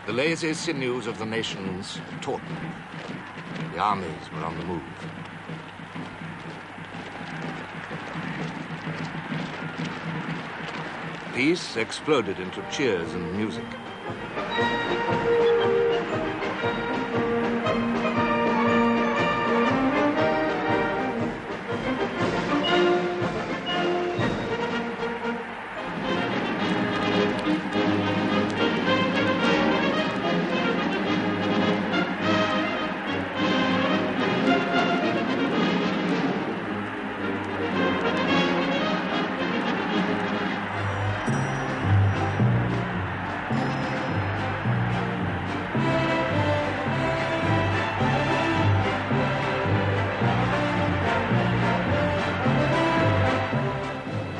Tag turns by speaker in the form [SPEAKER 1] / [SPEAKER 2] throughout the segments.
[SPEAKER 1] The lazy sinews of the nations tautened. The armies were on the move. Peace exploded into cheers and music.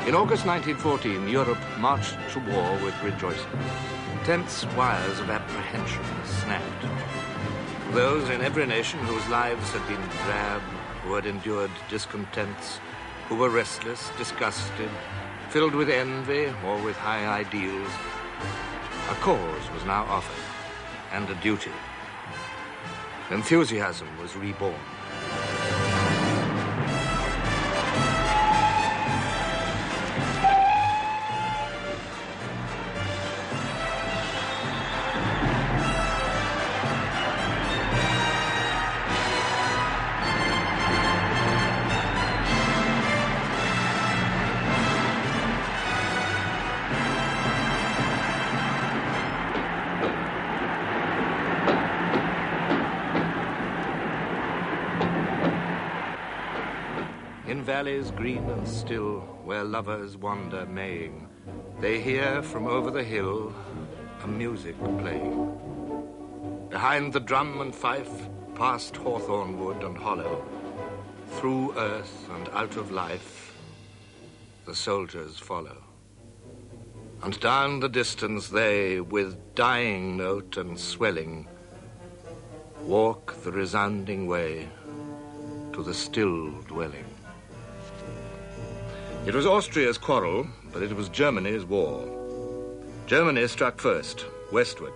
[SPEAKER 1] In August 1914, Europe marched to war with rejoicing. Tense wires of apprehension snapped. Those in every nation whose lives had been drab, who had endured discontents, who were restless, disgusted, filled with envy or with high ideals, a cause was now offered, and a duty. Enthusiasm was reborn. In valleys green and still, where lovers wander maying, they hear from over the hill a music playing. Behind the drum and fife, past hawthorn wood and hollow, through earth and out of life, the soldiers follow. And down the distance they, with dying note and swelling, walk the resounding way to the still dwelling. It was Austria's quarrel, but it was Germany's war. Germany struck first, westward.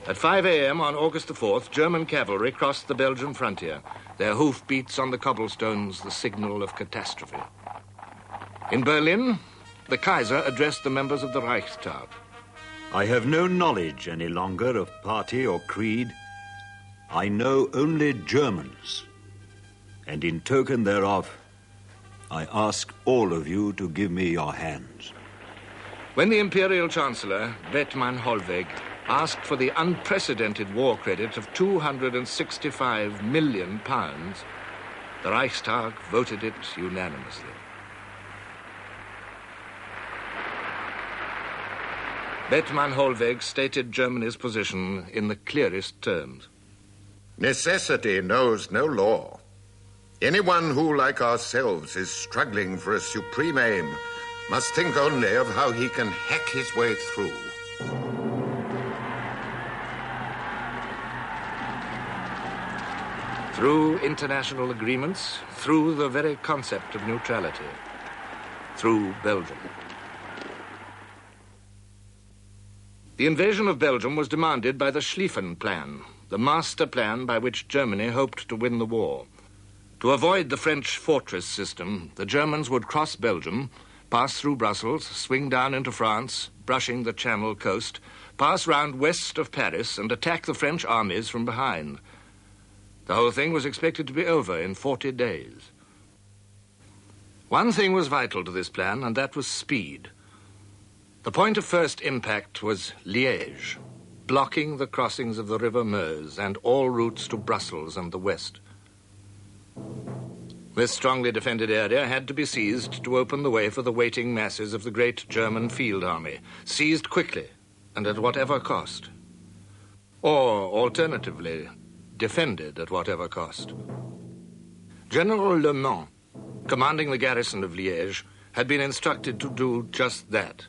[SPEAKER 1] At 5 a.m. on August the 4th, German cavalry crossed the Belgian frontier, their hoofbeats on the cobblestones the signal of catastrophe. In Berlin, the Kaiser addressed the members of the Reichstag.
[SPEAKER 2] I have no knowledge any longer of party or creed. I know only Germans, and in token thereof, I ask all of you to give me your hands.
[SPEAKER 1] When the Imperial Chancellor, Bethmann Hollweg, asked for the unprecedented war credit of £265 million, the Reichstag voted it unanimously. Bethmann Hollweg stated Germany's position in the clearest terms.
[SPEAKER 3] Necessity knows no law. Anyone who, like ourselves, is struggling for a supreme aim must think only of how he can hack his way through.
[SPEAKER 1] Through international agreements, through the very concept of neutrality, through Belgium. The invasion of Belgium was demanded by the Schlieffen Plan, the master plan by which Germany hoped to win the war. To avoid the French fortress system, the Germans would cross Belgium, pass through Brussels, swing down into France, brushing the Channel coast, pass round west of Paris and attack the French armies from behind. The whole thing was expected to be over in 40 days. One thing was vital to this plan, and that was speed. The point of first impact was Liège, blocking the crossings of the River Meuse and all routes to Brussels and the west. This strongly defended area had to be seized to open the way for the waiting masses of the great German field army, seized quickly and at whatever cost. Or, alternatively, defended at whatever cost. General Le Mans, commanding the garrison of Liège, had been instructed to do just that.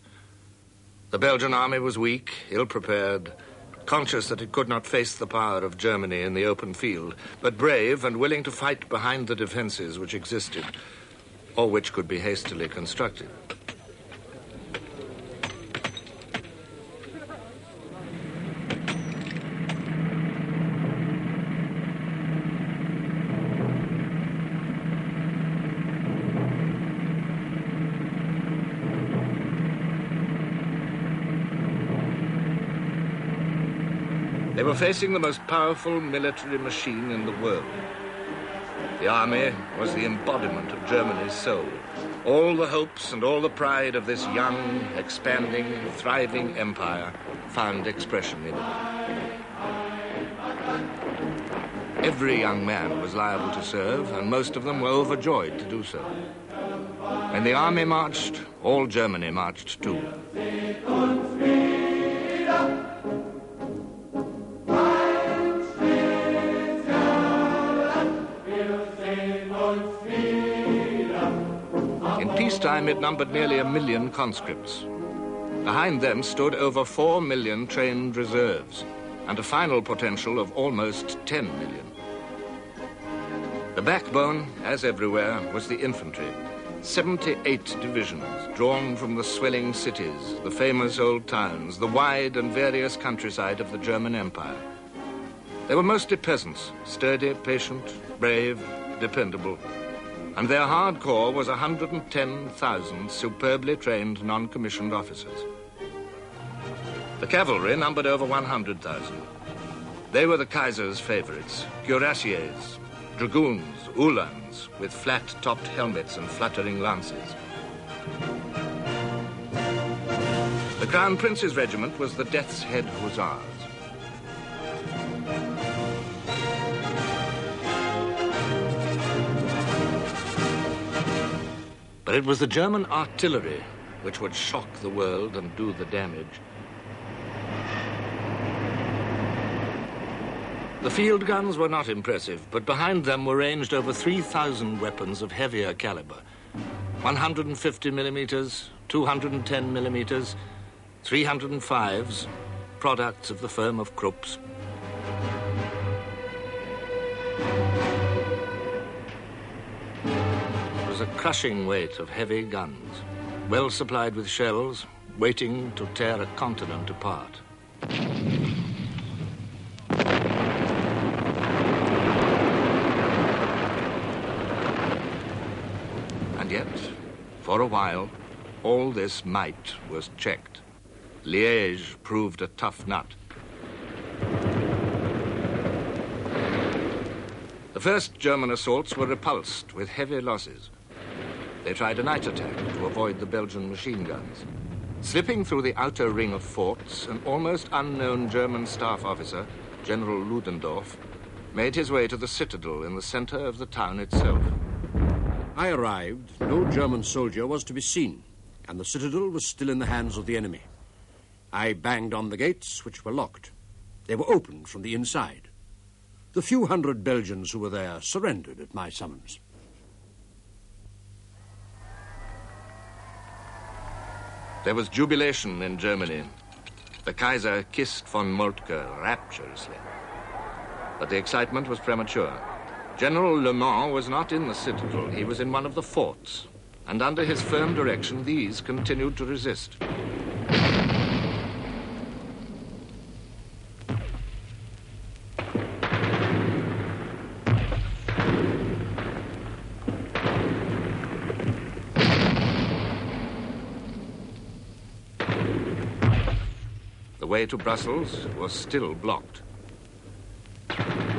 [SPEAKER 1] The Belgian army was weak, ill-prepared, conscious that it could not face the power of Germany in the open field, but brave and willing to fight behind the defenses which existed, or which could be hastily constructed. They were facing the most powerful military machine in the world. The army was the embodiment of Germany's soul. All the hopes and all the pride of this young, expanding, thriving empire found expression in it. Every young man was liable to serve, and most of them were overjoyed to do so. When the army marched, all Germany marched too. In peacetime, it numbered nearly 1 million conscripts. Behind them stood over 4 million trained reserves, and a final potential of almost 10 million. The backbone, as everywhere, was the infantry. 78 divisions, drawn from the swelling cities, the famous old towns, the wide and various countryside of the German Empire. They were mostly peasants, sturdy, patient, brave, dependable. And their hard core was 110,000 superbly trained non-commissioned officers. The cavalry numbered over 100,000. They were the Kaiser's favorites, cuirassiers, dragoons, uhlans, with flat-topped helmets and fluttering lances. The Crown Prince's regiment was the Death's Head Hussars. But it was the German artillery which would shock the world and do the damage. The field guns were not impressive, but behind them were ranged over 3,000 weapons of heavier caliber. 150 millimeters, 210 millimeters, 305s, products of the firm of Krupps. It was a crushing weight of heavy guns, well supplied with shells, waiting to tear a continent apart. And yet, for a while, all this might was checked. Liège proved a tough nut. The first German assaults were repulsed with heavy losses. They tried a night attack to avoid the Belgian machine guns. Slipping through the outer ring of forts, an almost unknown German staff officer, General Ludendorff, made his way to the citadel in the center of the town itself.
[SPEAKER 4] I arrived, no German soldier was to be seen, and the citadel was still in the hands of the enemy. I banged on the gates, which were locked. They were opened from the inside. The few hundred Belgians who were there surrendered at my summons.
[SPEAKER 1] There was jubilation in Germany. The Kaiser kissed von Moltke rapturously. But the excitement was premature. General Le Mans was not in the citadel. He was in one of the forts. And under his firm direction, these continued to resist. The way to Brussels was still blocked.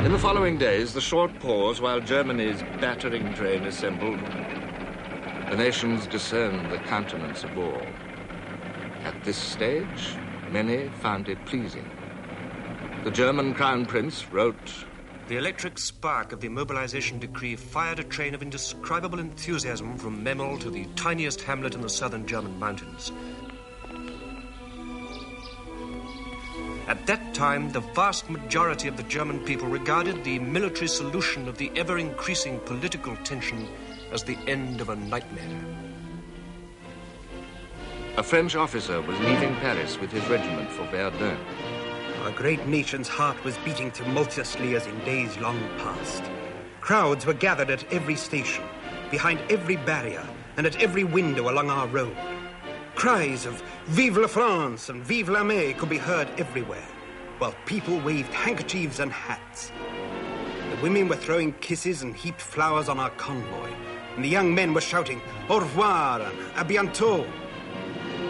[SPEAKER 1] In the following days, the short pause while Germany's battering train assembled, the nations discerned the countenance of all. At this stage, many found it pleasing. The German Crown Prince wrote,
[SPEAKER 5] "The electric spark of the mobilization decree fired a train of indescribable enthusiasm from Memel to the tiniest hamlet in the southern German mountains. At that time, the vast majority of the German people regarded the military solution of the ever-increasing political tension as the end of a nightmare."
[SPEAKER 1] A French officer was leaving Paris with his regiment for Verdun.
[SPEAKER 6] Our great nation's heart was beating tumultuously as in days long past. Crowds were gathered at every station, behind every barrier, and at every window along our road. Cries of "Vive la France" and "Vive l'armée" could be heard everywhere, while people waved handkerchiefs and hats. The women were throwing kisses and heaped flowers on our convoy, and the young men were shouting "Au revoir" and "À bientôt."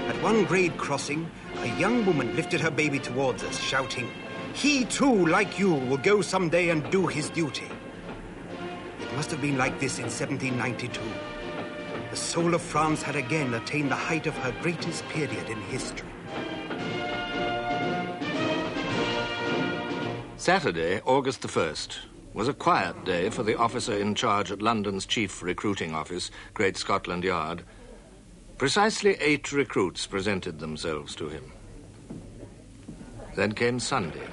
[SPEAKER 6] At one grade crossing, a young woman lifted her baby towards us, shouting, He too, like you, will go someday and do his duty. It must have been like this in 1792. The soul of France had again attained the height of her greatest period in history.
[SPEAKER 1] Saturday, August the 1st, was a quiet day for the officer in charge at London's chief recruiting office, Great Scotland Yard. Precisely 8 recruits presented themselves to him. Then came Sunday,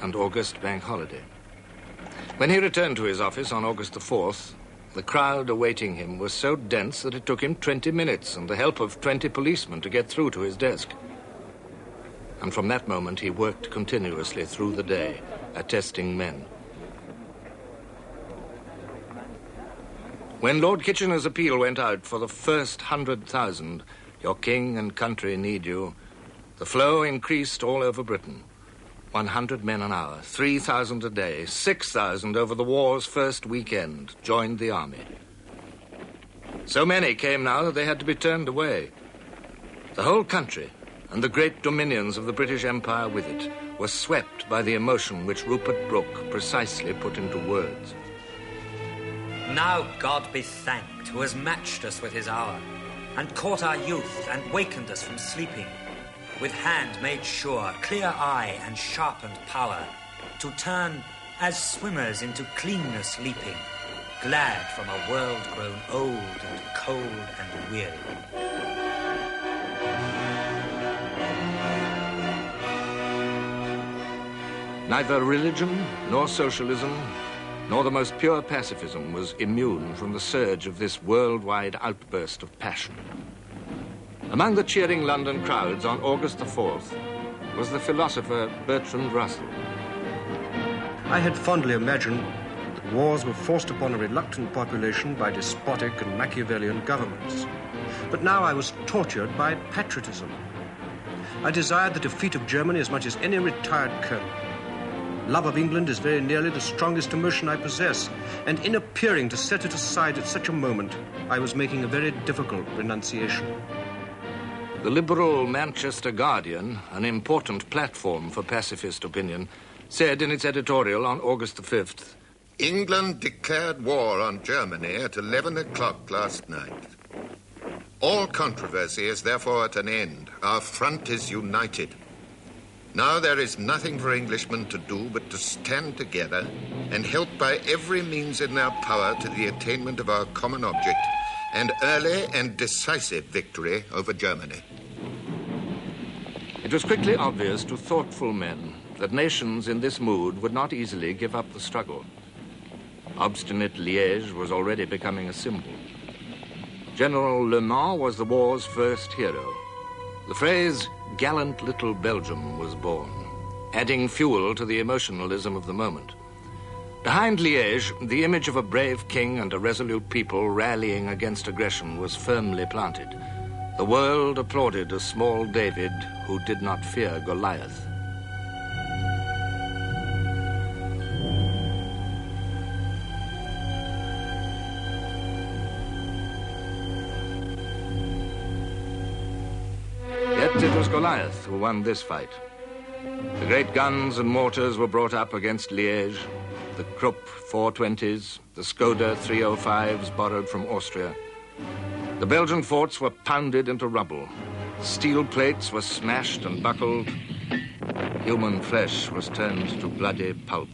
[SPEAKER 1] and August bank holiday. When he returned to his office on August the 4th, the crowd awaiting him was so dense that it took him 20 minutes and the help of 20 policemen to get through to his desk. And from that moment, he worked continuously through the day, attesting men. When Lord Kitchener's appeal went out for the first 100,000, your king and country need you, the flow increased all over Britain. 100 men an hour, 3,000 a day, 6,000 over the war's first weekend joined the army. So many came now that they had to be turned away. The whole country, and the great dominions of the British Empire with it, were swept by the emotion which Rupert Brooke precisely put into words.
[SPEAKER 7] Now God be thanked, who has matched us with his hour, and caught our youth, and wakened us from sleeping, with hand made sure, clear eye, and sharpened power, to turn as swimmers into cleanness leaping, glad from a world grown old and cold and weary.
[SPEAKER 1] Neither religion, nor socialism, nor the most pure pacifism was immune from the surge of this worldwide outburst of passion. Among the cheering London crowds on August the 4th was the philosopher Bertrand Russell.
[SPEAKER 5] I had fondly imagined that wars were forced upon a reluctant population by despotic and Machiavellian governments. But now I was tortured by patriotism. I desired the defeat of Germany as much as any retired colonel. Love of England is very nearly the strongest emotion I possess, and in appearing to set it aside at such a moment, I was making a very difficult renunciation.
[SPEAKER 1] The liberal Manchester Guardian, an important platform for pacifist opinion, said in its editorial on August the 5th,
[SPEAKER 3] England declared war on Germany at 11 o'clock last night. All controversy is therefore at an end. Our front is united. Now there is nothing for Englishmen to do but to stand together and help by every means in their power to the attainment of our common object, an early and decisive victory over Germany.
[SPEAKER 1] It was quickly obvious to thoughtful men that nations in this mood would not easily give up the struggle. Obstinate Liège was already becoming a symbol. General Le Mans was the war's first hero. The phrase, gallant little Belgium, was born, adding fuel to the emotionalism of the moment. Behind Liège, the image of a brave king and a resolute people rallying against aggression was firmly planted. The world applauded a small David who did not fear Goliath. Yet it was Goliath who won this fight. The great guns and mortars were brought up against Liège, the Krupp 420s, the Skoda 305s borrowed from Austria. The Belgian forts were pounded into rubble. Steel plates were smashed and buckled. Human flesh was turned to bloody pulp.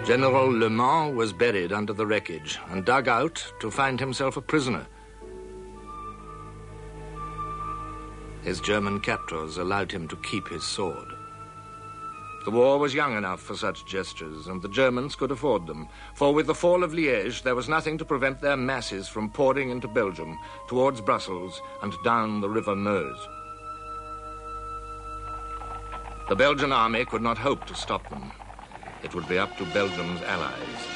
[SPEAKER 1] General Le Mans was buried under the wreckage and dug out to find himself a prisoner. His German captors allowed him to keep his sword. The war was young enough for such gestures, and the Germans could afford them, for with the fall of Liège, there was nothing to prevent their masses from pouring into Belgium, towards Brussels, and down the River Meuse. The Belgian army could not hope to stop them. It would be up to Belgium's allies.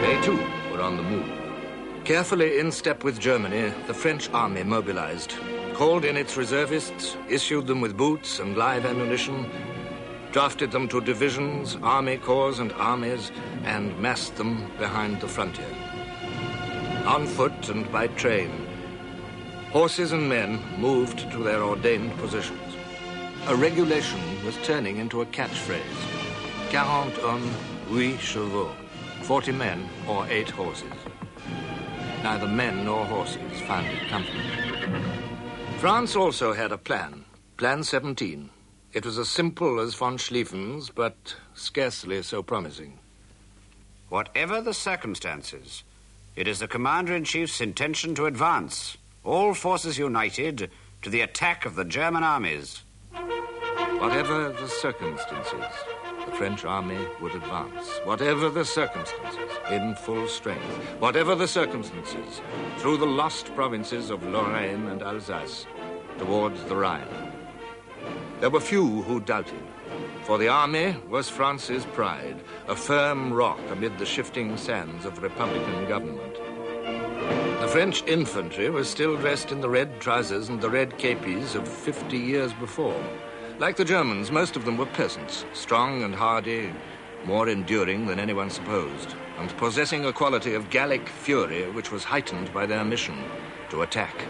[SPEAKER 1] They, too, were on the move. Carefully in step with Germany, the French army mobilized, called in its reservists, issued them with boots and live ammunition, drafted them to divisions, army corps, and armies, and massed them behind the frontier. On foot and by train, horses and men moved to their ordained positions. A regulation was turning into a catchphrase. 40 hommes, 8 chevaux. 40 men or 8 horses. Neither men nor horses found it comfortable. France also had a plan, Plan 17. It was as simple as von Schlieffen's, but scarcely so promising.
[SPEAKER 8] Whatever the circumstances, it is the Commander-in-Chief's intention to advance, all forces united, to the attack of the German armies.
[SPEAKER 1] Whatever the circumstances, the French army would advance. Whatever the circumstances, in full strength. Whatever the circumstances, through the lost provinces of Lorraine and Alsace, towards the Rhine. There were few who doubted, for the army was France's pride, a firm rock amid the shifting sands of Republican government. The French infantry was still dressed in the red trousers and the red képis of 50 years before. Like the Germans, most of them were peasants, strong and hardy, more enduring than anyone supposed, and possessing a quality of Gallic fury which was heightened by their mission to attack.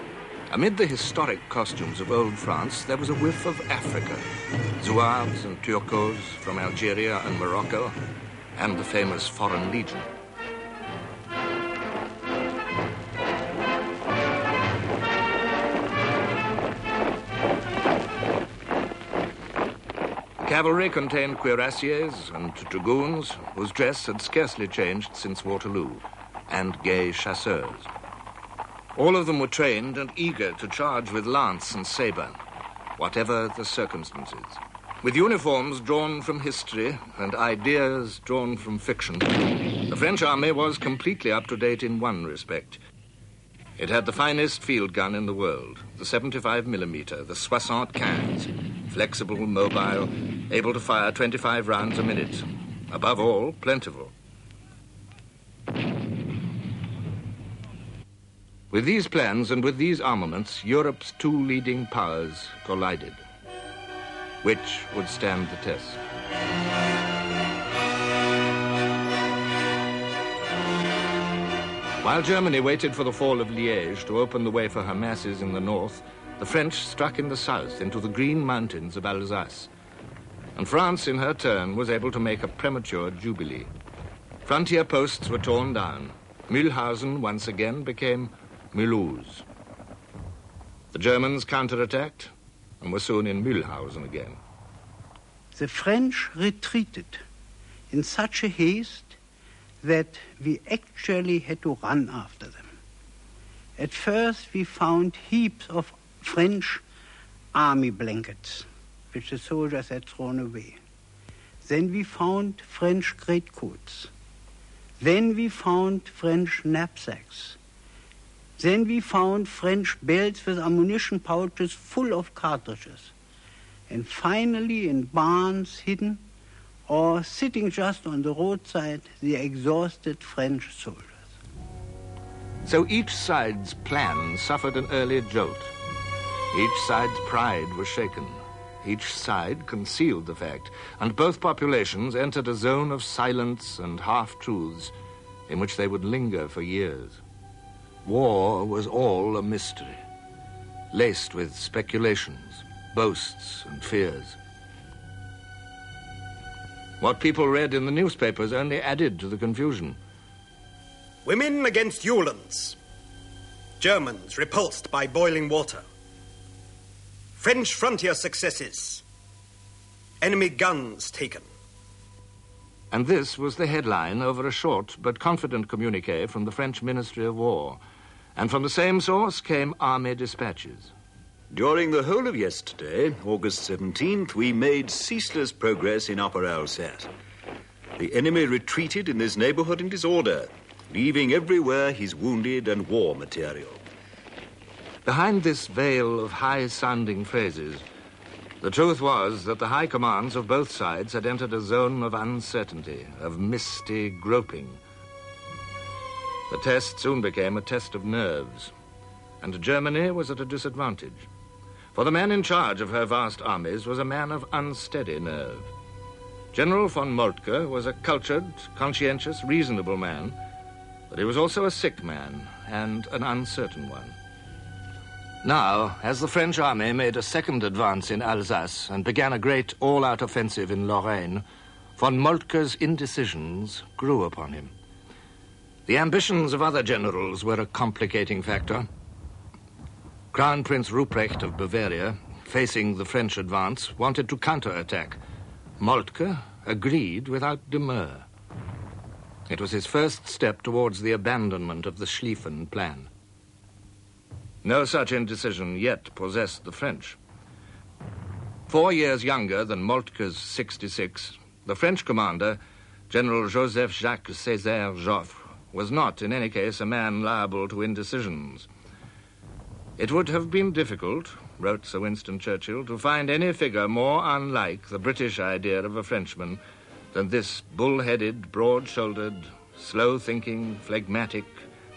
[SPEAKER 1] Amid the historic costumes of old France, there was a whiff of Africa. Zouaves and Turcos from Algeria and Morocco, and the famous Foreign Legion. Cavalry contained cuirassiers and dragoons, whose dress had scarcely changed since Waterloo, and gay chasseurs. All of them were trained and eager to charge with lance and sabre, whatever the circumstances. With uniforms drawn from history and ideas drawn from fiction, the French army was completely up to date in one respect. It had the finest field gun in the world, the 75mm, the 75, flexible, mobile, able to fire 25 rounds a minute. Above all, plentiful. With these plans and with these armaments, Europe's two leading powers collided. Which would stand the test? While Germany waited for the fall of Liège to open the way for her masses in the north, the French struck in the south into the green mountains of Alsace. And France, in her turn, was able to make a premature jubilee. Frontier posts were torn down. Mühlhausen once again became Mulhouse. The Germans counterattacked and were soon in Mühlhausen again.
[SPEAKER 9] The French retreated in such a haste that we actually had to run after them. At first we found heaps of French army blankets, which the soldiers had thrown away. Then we found French greatcoats. Then we found French knapsacks. Then we found French belts with ammunition pouches full of cartridges. And finally, in barns hidden or sitting just on the roadside, the exhausted French soldiers.
[SPEAKER 1] So each side's plan suffered an early jolt. Each side's pride was shaken. Each side concealed the fact, and both populations entered a zone of silence and half-truths in which they would linger for years. War was all a mystery, laced with speculations, boasts, and fears. What people read in the newspapers only added to the confusion.
[SPEAKER 6] Women against Uhlans. Germans repulsed by boiling water. French frontier successes. Enemy guns taken.
[SPEAKER 1] And this was the headline over a short but confident communiqué from the French Ministry of War. And from the same source came army dispatches.
[SPEAKER 2] During the whole of yesterday, August 17th, we made ceaseless progress in Upper Alsace. The enemy retreated in this neighborhood in disorder, leaving everywhere his wounded and war material.
[SPEAKER 1] Behind this veil of high-sounding phrases, the truth was that the high commands of both sides had entered a zone of uncertainty, of misty groping. The test soon became a test of nerves, and Germany was at a disadvantage. For the man in charge of her vast armies was a man of unsteady nerve. General von Moltke was a cultured, conscientious, reasonable man, but he was also a sick man and an uncertain one. Now, as the French army made a second advance in Alsace and began a great all-out offensive in Lorraine, von Moltke's indecisions grew upon him. The ambitions of other generals were a complicating factor. Crown Prince Ruprecht of Bavaria, facing the French advance, wanted to counterattack. Moltke agreed without demur. It was his first step towards the abandonment of the Schlieffen Plan. No such indecision yet possessed the French. 4 years younger than Moltke's 66, the French commander, General Joseph-Jacques Césaire Joffre, was not, in any case, a man liable to indecisions. It would have been difficult, wrote Sir Winston Churchill, to find any figure more unlike the British idea of a Frenchman than this bull-headed, broad-shouldered, slow-thinking, phlegmatic,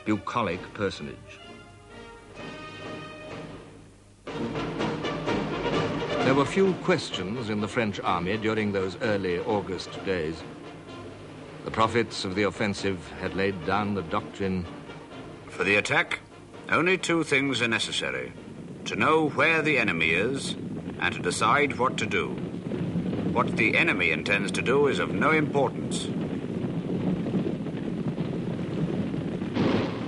[SPEAKER 1] bucolic personage. There were few questions in the French army during those early August days. The prophets of the offensive had laid down the doctrine.
[SPEAKER 8] For the attack, only 2 things are necessary: to know where the enemy is and to decide what to do. What the enemy intends to do is of no importance.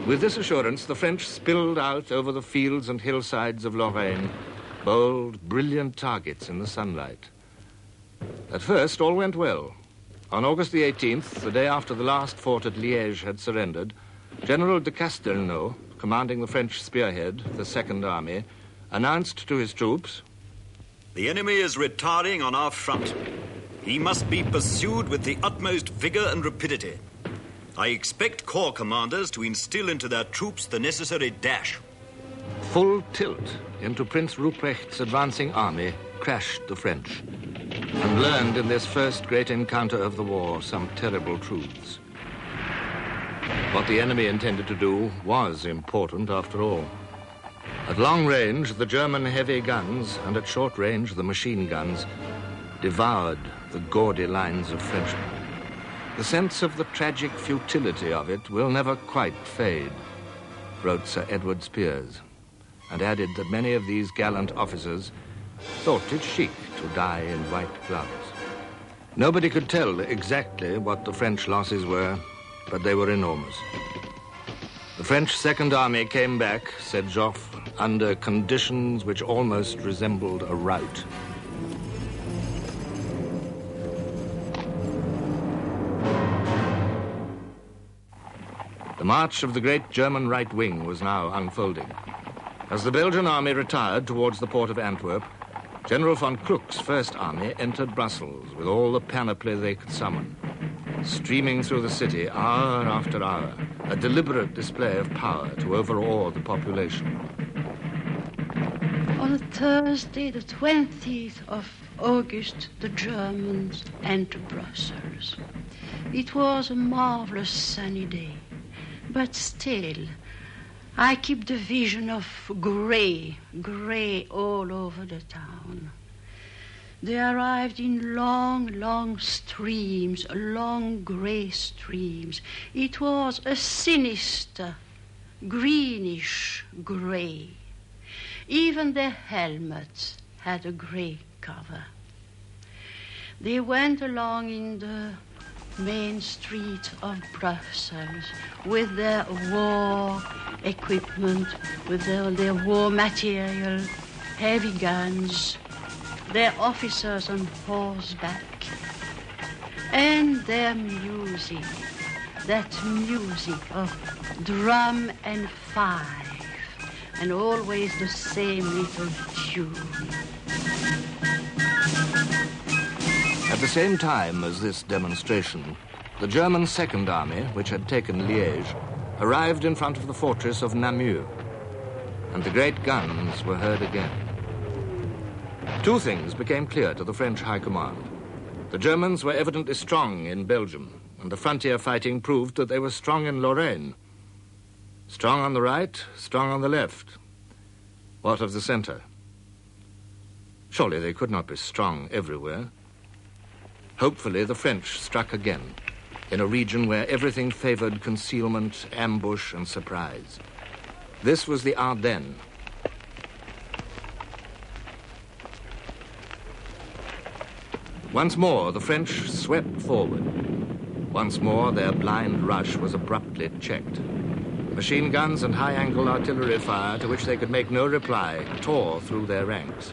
[SPEAKER 1] With this assurance, the French spilled out over the fields and hillsides of Lorraine, bold, brilliant targets in the sunlight. At first, all went well. On August the 18th, the day after the last fort at Liège had surrendered, General de Castelnau, commanding the French spearhead, the Second Army, announced to his troops,
[SPEAKER 2] "The enemy is retiring on our front. He must be pursued with the utmost vigor and rapidity. I expect corps commanders to instill into their troops the necessary dash."
[SPEAKER 1] Full tilt into Prince Ruprecht's advancing army crashed the French, and learned in this first great encounter of the war some terrible truths. What the enemy intended to do was important after all. At long range, the German heavy guns, and at short range, the machine guns, devoured the gaudy lines of Frenchmen. The sense of the tragic futility of it will never quite fade, wrote Sir Edward Spears, and added that many of these gallant officers thought it chic to die in white gloves. Nobody could tell exactly what the French losses were, but they were enormous. The French Second Army came back, said Joffre, under conditions which almost resembled a rout. The march of the great German right wing was now unfolding. As the Belgian army retired towards the port of Antwerp, General von Kluck's First Army entered Brussels with all the panoply they could summon, streaming through the city hour after hour, a deliberate display of power to overawe the population.
[SPEAKER 10] On Thursday, the 20th of August, the Germans entered Brussels. It was a marvelous sunny day, but still, I keep the vision of grey all over the town. They arrived in long streams, long grey streams. It was a sinister, greenish grey. Even their helmets had a grey cover. They went along in the main street of Brussels with their war equipment, with their war material, heavy guns, their officers on horseback, and their music, that music of drum and fife, and always the same little tune.
[SPEAKER 1] At the same time as this demonstration, the German Second Army, which had taken Liège, arrived in front of the fortress of Namur, and the great guns were heard again. 2 things became clear to the French High Command. The Germans were evidently strong in Belgium, and the frontier fighting proved that they were strong in Lorraine. Strong on the right, strong on the left. What of the center? Surely they could not be strong everywhere. Hopefully, the French struck again, in a region where everything favored concealment, ambush, and surprise. This was the Ardennes. Once more, the French swept forward. Once more, their blind rush was abruptly checked. Machine guns and high-angle artillery fire, to which they could make no reply, tore through their ranks.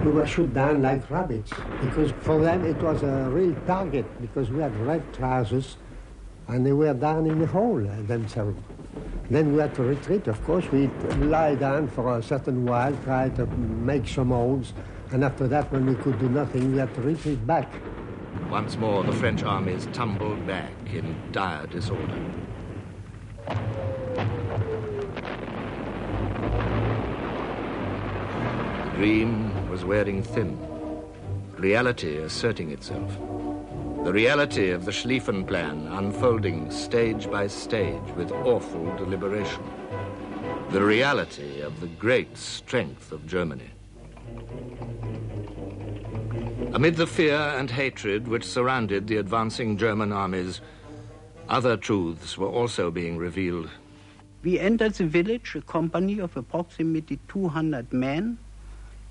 [SPEAKER 11] We were shot down like rabbits, because for them it was a real target, because we had red trousers, and they were down in the hole themselves. Then we had to retreat, of course. We lie down for a certain while, try to make some holes, and after that, when we could do nothing, we had to retreat back.
[SPEAKER 1] Once more, the French armies tumbled back in dire disorder. The dream was wearing thin, reality asserting itself. The reality of the Schlieffen Plan unfolding stage by stage with awful deliberation. The reality of the great strength of Germany. Amid the fear and hatred which surrounded the advancing German armies, other truths were also being revealed.
[SPEAKER 9] We entered the village, a company of approximately 200 men,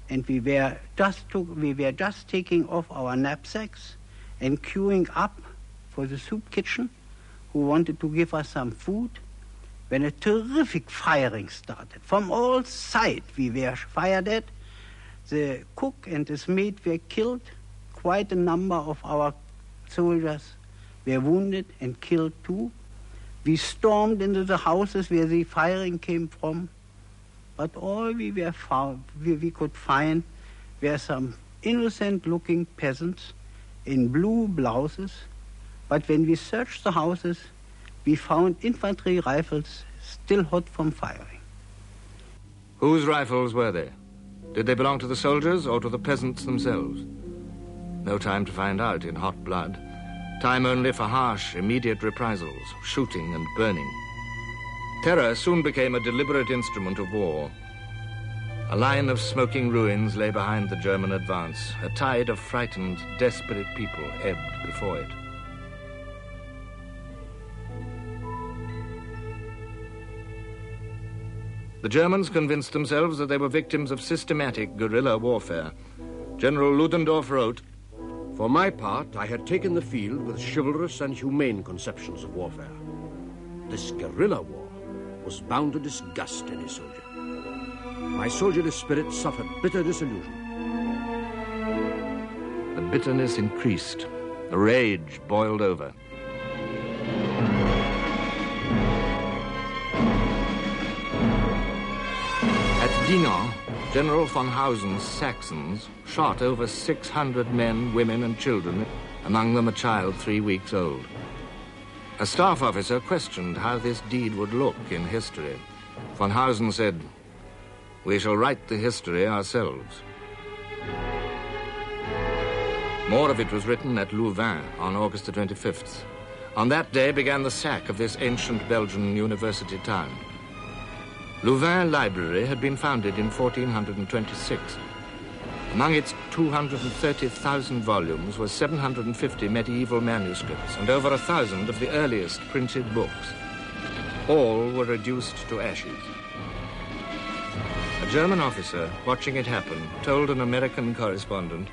[SPEAKER 9] and we were just taking off our knapsacks and queuing up for the soup kitchen, who wanted to give us some food, when a terrific firing started. From all sides we were fired at. The cook and his mate were killed. Quite a number of our soldiers were wounded and killed too. We stormed into the houses where the firing came from, but all we could find were some innocent-looking peasants in blue blouses. But when we searched the houses, we found infantry rifles still hot from firing.
[SPEAKER 1] Whose rifles were they? Did they belong to the soldiers or to the peasants themselves? No time to find out in hot blood. Time only for harsh, immediate reprisals, shooting and burning. Terror soon became a deliberate instrument of war. A line of smoking ruins lay behind the German advance. A tide of frightened, desperate people ebbed before it. The Germans convinced themselves that they were victims of systematic guerrilla warfare. General Ludendorff wrote,
[SPEAKER 4] "For my part, I had taken the field with chivalrous and humane conceptions of warfare. This guerrilla war was bound to disgust any soldier. My soldierly spirit suffered bitter disillusion.
[SPEAKER 1] The bitterness increased. The rage boiled over. At Dinant, General von Hausen's Saxons shot over 600 men, women, and children, among them a child 3 weeks old. A staff officer questioned how this deed would look in history. Von Hausen said, "We shall write the history ourselves." More of it was written at Louvain on August the 25th. On that day began the sack of this ancient Belgian university town. Louvain Library had been founded in 1426. Among its 230,000 volumes were 750 medieval manuscripts and over 1,000 of the earliest printed books. All were reduced to ashes. A German officer, watching it happen, told an American correspondent,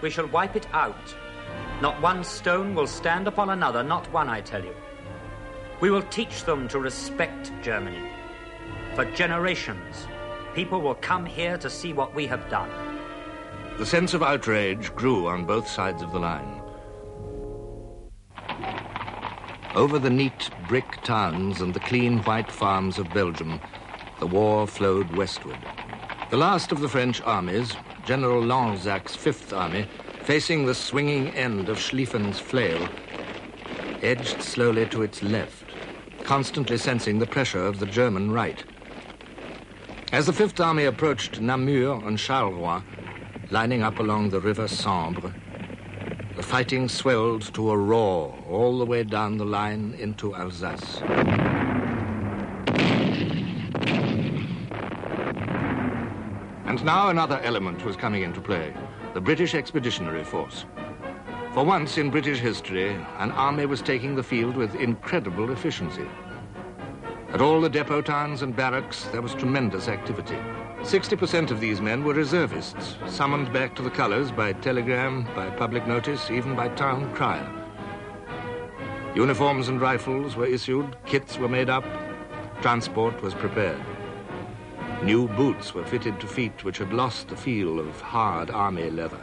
[SPEAKER 7] "We shall wipe it out. Not one stone will stand upon another, not one, I tell you. We will teach them to respect Germany. For generations, people will come here to see what we have done."
[SPEAKER 1] The sense of outrage grew on both sides of the line. Over the neat brick towns and the clean white farms of Belgium, the war flowed westward. The last of the French armies, General Lanzac's Fifth Army, facing the swinging end of Schlieffen's flail, edged slowly to its left, constantly sensing the pressure of the German right. As the Fifth Army approached Namur and Charleroi, lining up along the river Sambre, the fighting swelled to a roar all the way down the line into Alsace. And now another element was coming into play. the British Expeditionary Force. For once in British history, an army was taking the field with incredible efficiency. At all the depot towns and barracks, there was tremendous activity. 60% of these men were reservists, summoned back to the colours by telegram, by public notice, even by town crier. Uniforms and rifles were issued, kits were made up, transport was prepared. New boots were fitted to feet which had lost the feel of hard army leather.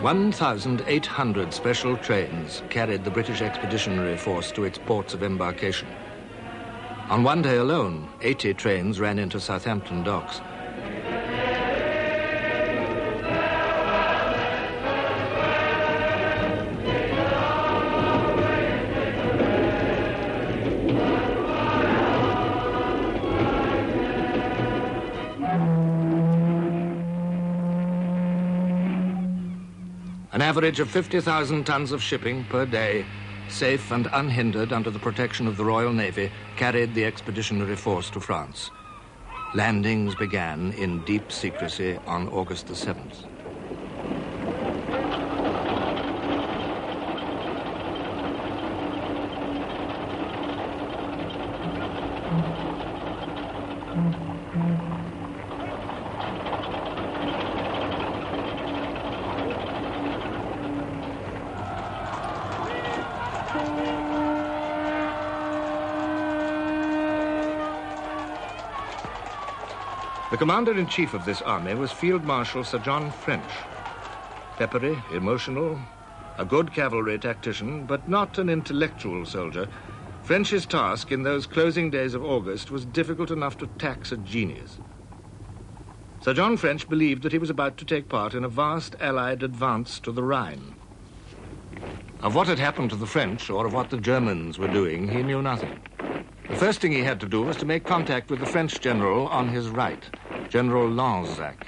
[SPEAKER 1] 1,800 special trains carried the British Expeditionary Force to its ports of embarkation. On one day alone, 80 trains ran into Southampton docks. An average of 50,000 tons of shipping per day, safe and unhindered under the protection of the Royal Navy, carried the Expeditionary Force to France. Landings began in deep secrecy on August the 7th. The commander-in-chief of this army was Field Marshal Sir John French. Peppery, emotional, a good cavalry tactician, but not an intellectual soldier, French's task in those closing days of August was difficult enough to tax a genius. Sir John French believed that he was about to take part in a vast Allied advance to the Rhine. Of what had happened to the French or of what the Germans were doing, he knew nothing. The first thing he had to do was to make contact with the French general on his right, General Lanzac.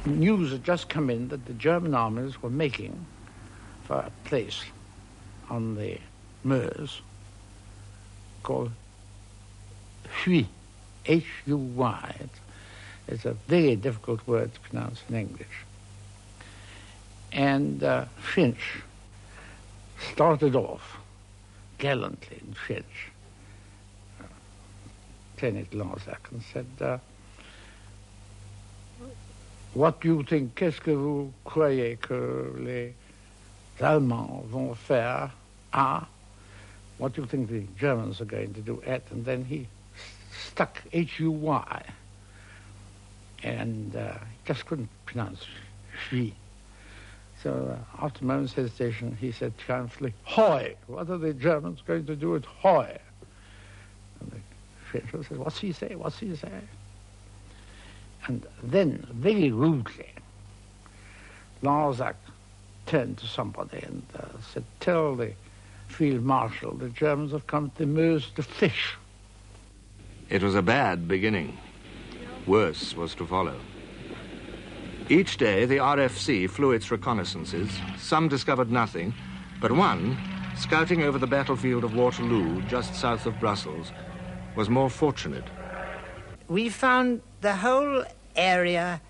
[SPEAKER 12] News had just come in that the German armies were making for a place on the Meuse called Huy, H-U-Y. It's a very difficult word to pronounce in English. And French started off gallantly in French, Lieutenant Lanzac, and said, what do you think, qu'est-ce que vous croyez que les Allemands vont faire à? What do you think the Germans are going to do at? And then he stuck H-U-Y, and just couldn't pronounce Huy. So after a moment's hesitation, he said triumphantly, Hoy! What are the Germans going to do at Hoy? And the Frenchman said, what's he say? What's he say? And then, very rudely, Lanzac turned to somebody and said, tell the Field Marshal the Germans have come to the Meuse to fish.
[SPEAKER 1] It was a bad beginning. Worse was to follow. Each day, the RFC flew its reconnaissances. Some discovered nothing, but one, scouting over the battlefield of Waterloo, just south of Brussels, was more fortunate.
[SPEAKER 13] We found the whole area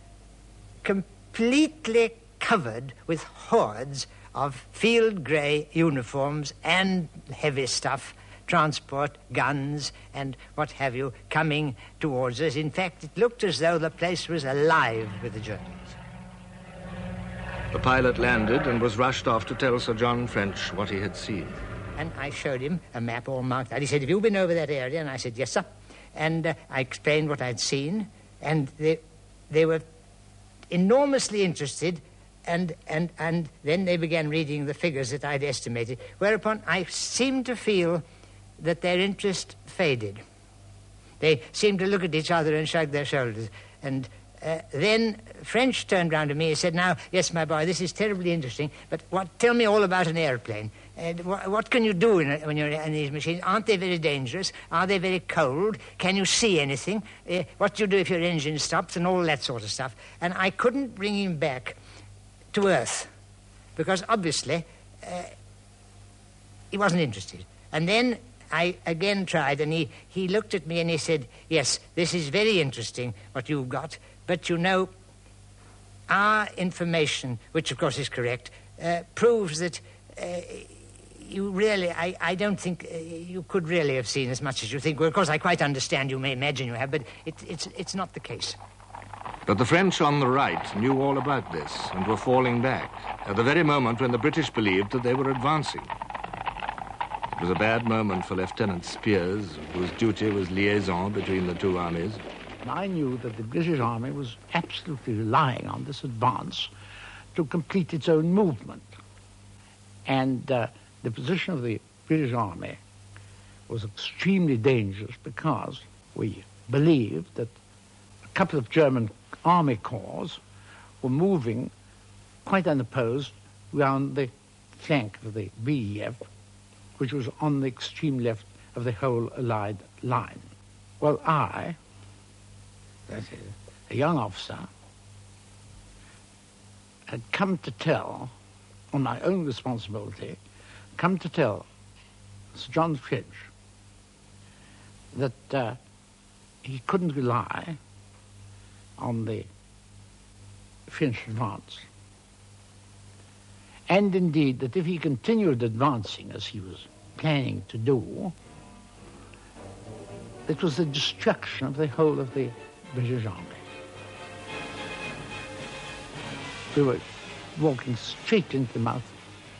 [SPEAKER 13] completely covered with hordes of field grey uniforms and heavy stuff, transport, guns, and what have you, coming towards us. In fact, it looked as though the place was alive with the Germans.
[SPEAKER 1] The pilot landed and was rushed off to tell Sir John French what he had seen.
[SPEAKER 13] And I showed him a map all marked out. He said, have you been over that area? And I said, yes, sir. And I explained what I'd seen, and they were enormously interested, and then they began reading the figures that I'd estimated, whereupon I seemed to feel that their interest faded. They seemed to look at each other and shrug their shoulders. And then French turned round to me and said, now, yes, my boy, this is terribly interesting, but tell me all about an airplane. What can you do when you're in these machines? Aren't they very dangerous? Are they very cold? Can you see anything? What do you do if your engine stops? And all that sort of stuff. And I couldn't bring him back to Earth because, obviously, he wasn't interested. And then I again tried, and he looked at me and he said, yes, this is very interesting, what you've got, but you know, our information, which of course is correct, proves that you really, I don't think you could really have seen as much as you think. Well, of course, I quite understand, you may imagine you have, but it's not the case.
[SPEAKER 1] But the French on the right knew all about this and were falling back at the very moment when the British believed that they were advancing. It was a bad moment for Lieutenant Spears, whose duty was liaison between the two armies.
[SPEAKER 12] I knew that the British army was absolutely relying on this advance to complete its own movement. And the position of the British army was extremely dangerous because we believed that a couple of German army corps were moving quite unopposed round the flank of the BEF, which was on the extreme left of the whole Allied line. Well, I, that is, a young officer, had come to tell, on my own responsibility, come to tell Sir John French that he couldn't rely on the French advance. And indeed, that if he continued advancing as he was planning to do, it was the destruction of the whole of the British army. We were walking straight into the mouth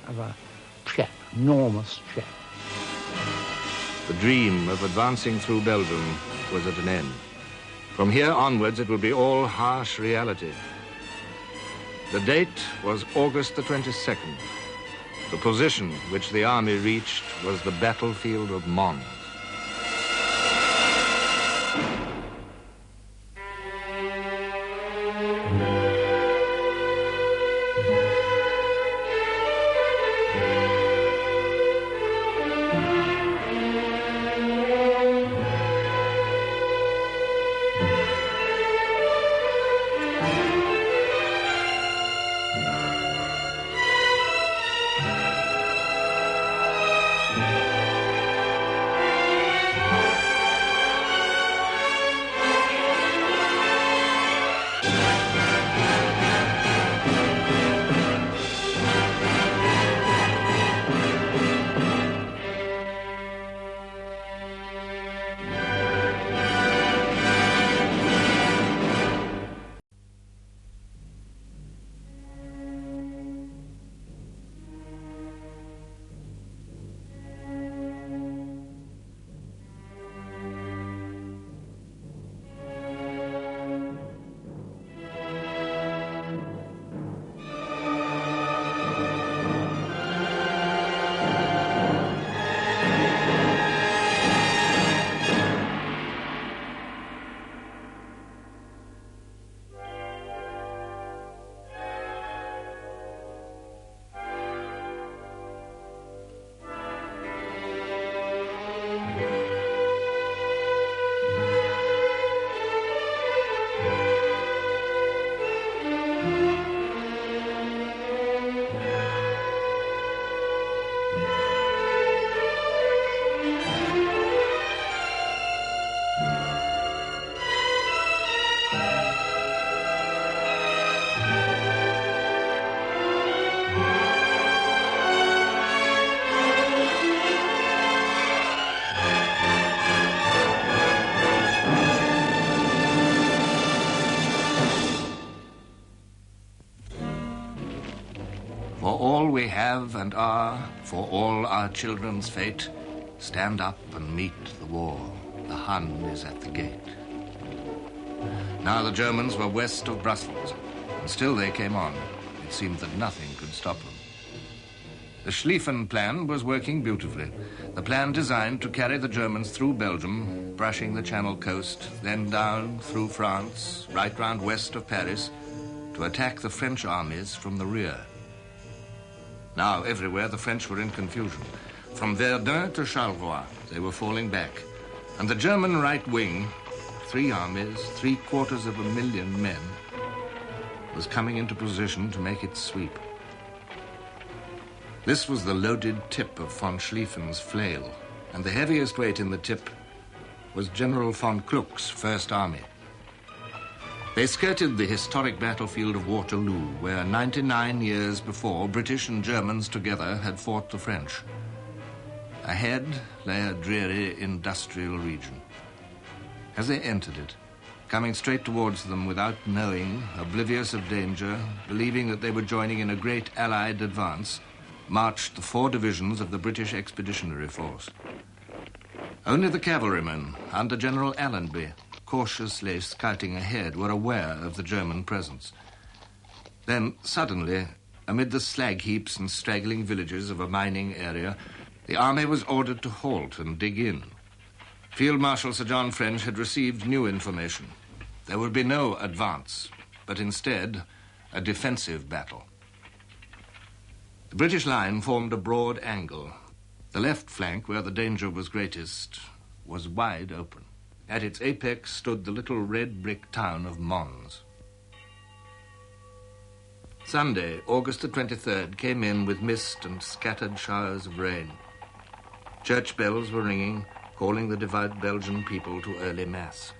[SPEAKER 12] of a trap, enormous trap.
[SPEAKER 1] The dream of advancing through Belgium was at an end. From here onwards, it would be all harsh reality. The date was August the 22nd. The position which the army reached was the battlefield of Mons. For all we have and are, for all our children's fate, stand up and meet the war. The Hun is at the gate. Now the Germans were west of Brussels, and still they came on. It seemed that nothing could stop them. The Schlieffen Plan was working beautifully. The plan designed to carry the Germans through Belgium, brushing the Channel coast, then down through France, right round west of Paris, to attack the French armies from the rear. Now, everywhere, the French were in confusion. From Verdun to Charleroi, they were falling back. And the German right wing, 3 armies, 750,000 men, was coming into position to make its sweep. This was the loaded tip of von Schlieffen's flail. and the heaviest weight in the tip was General von Kluck's First Army. They skirted the historic battlefield of Waterloo, where 99 years before, British and Germans together had fought the French. Ahead lay a dreary industrial region. As they entered it, coming straight towards them without knowing, oblivious of danger, believing that they were joining in a great Allied advance, marched the 4 divisions of the British Expeditionary Force. Only the cavalrymen, under General Allenby, cautiously scouting ahead, were aware of the German presence. Then, suddenly, amid the slag heaps and straggling villages of a mining area, the army was ordered to halt and dig in. Field Marshal Sir John French had received new information. There would be no advance, but instead, a defensive battle. The British line formed a broad angle. The left flank, where the danger was greatest, was wide open. At its apex stood the little red brick town of Mons. Sunday, August the 23rd, came in with mist and scattered showers of rain. Church bells were ringing, calling the devout Belgian people to early mass.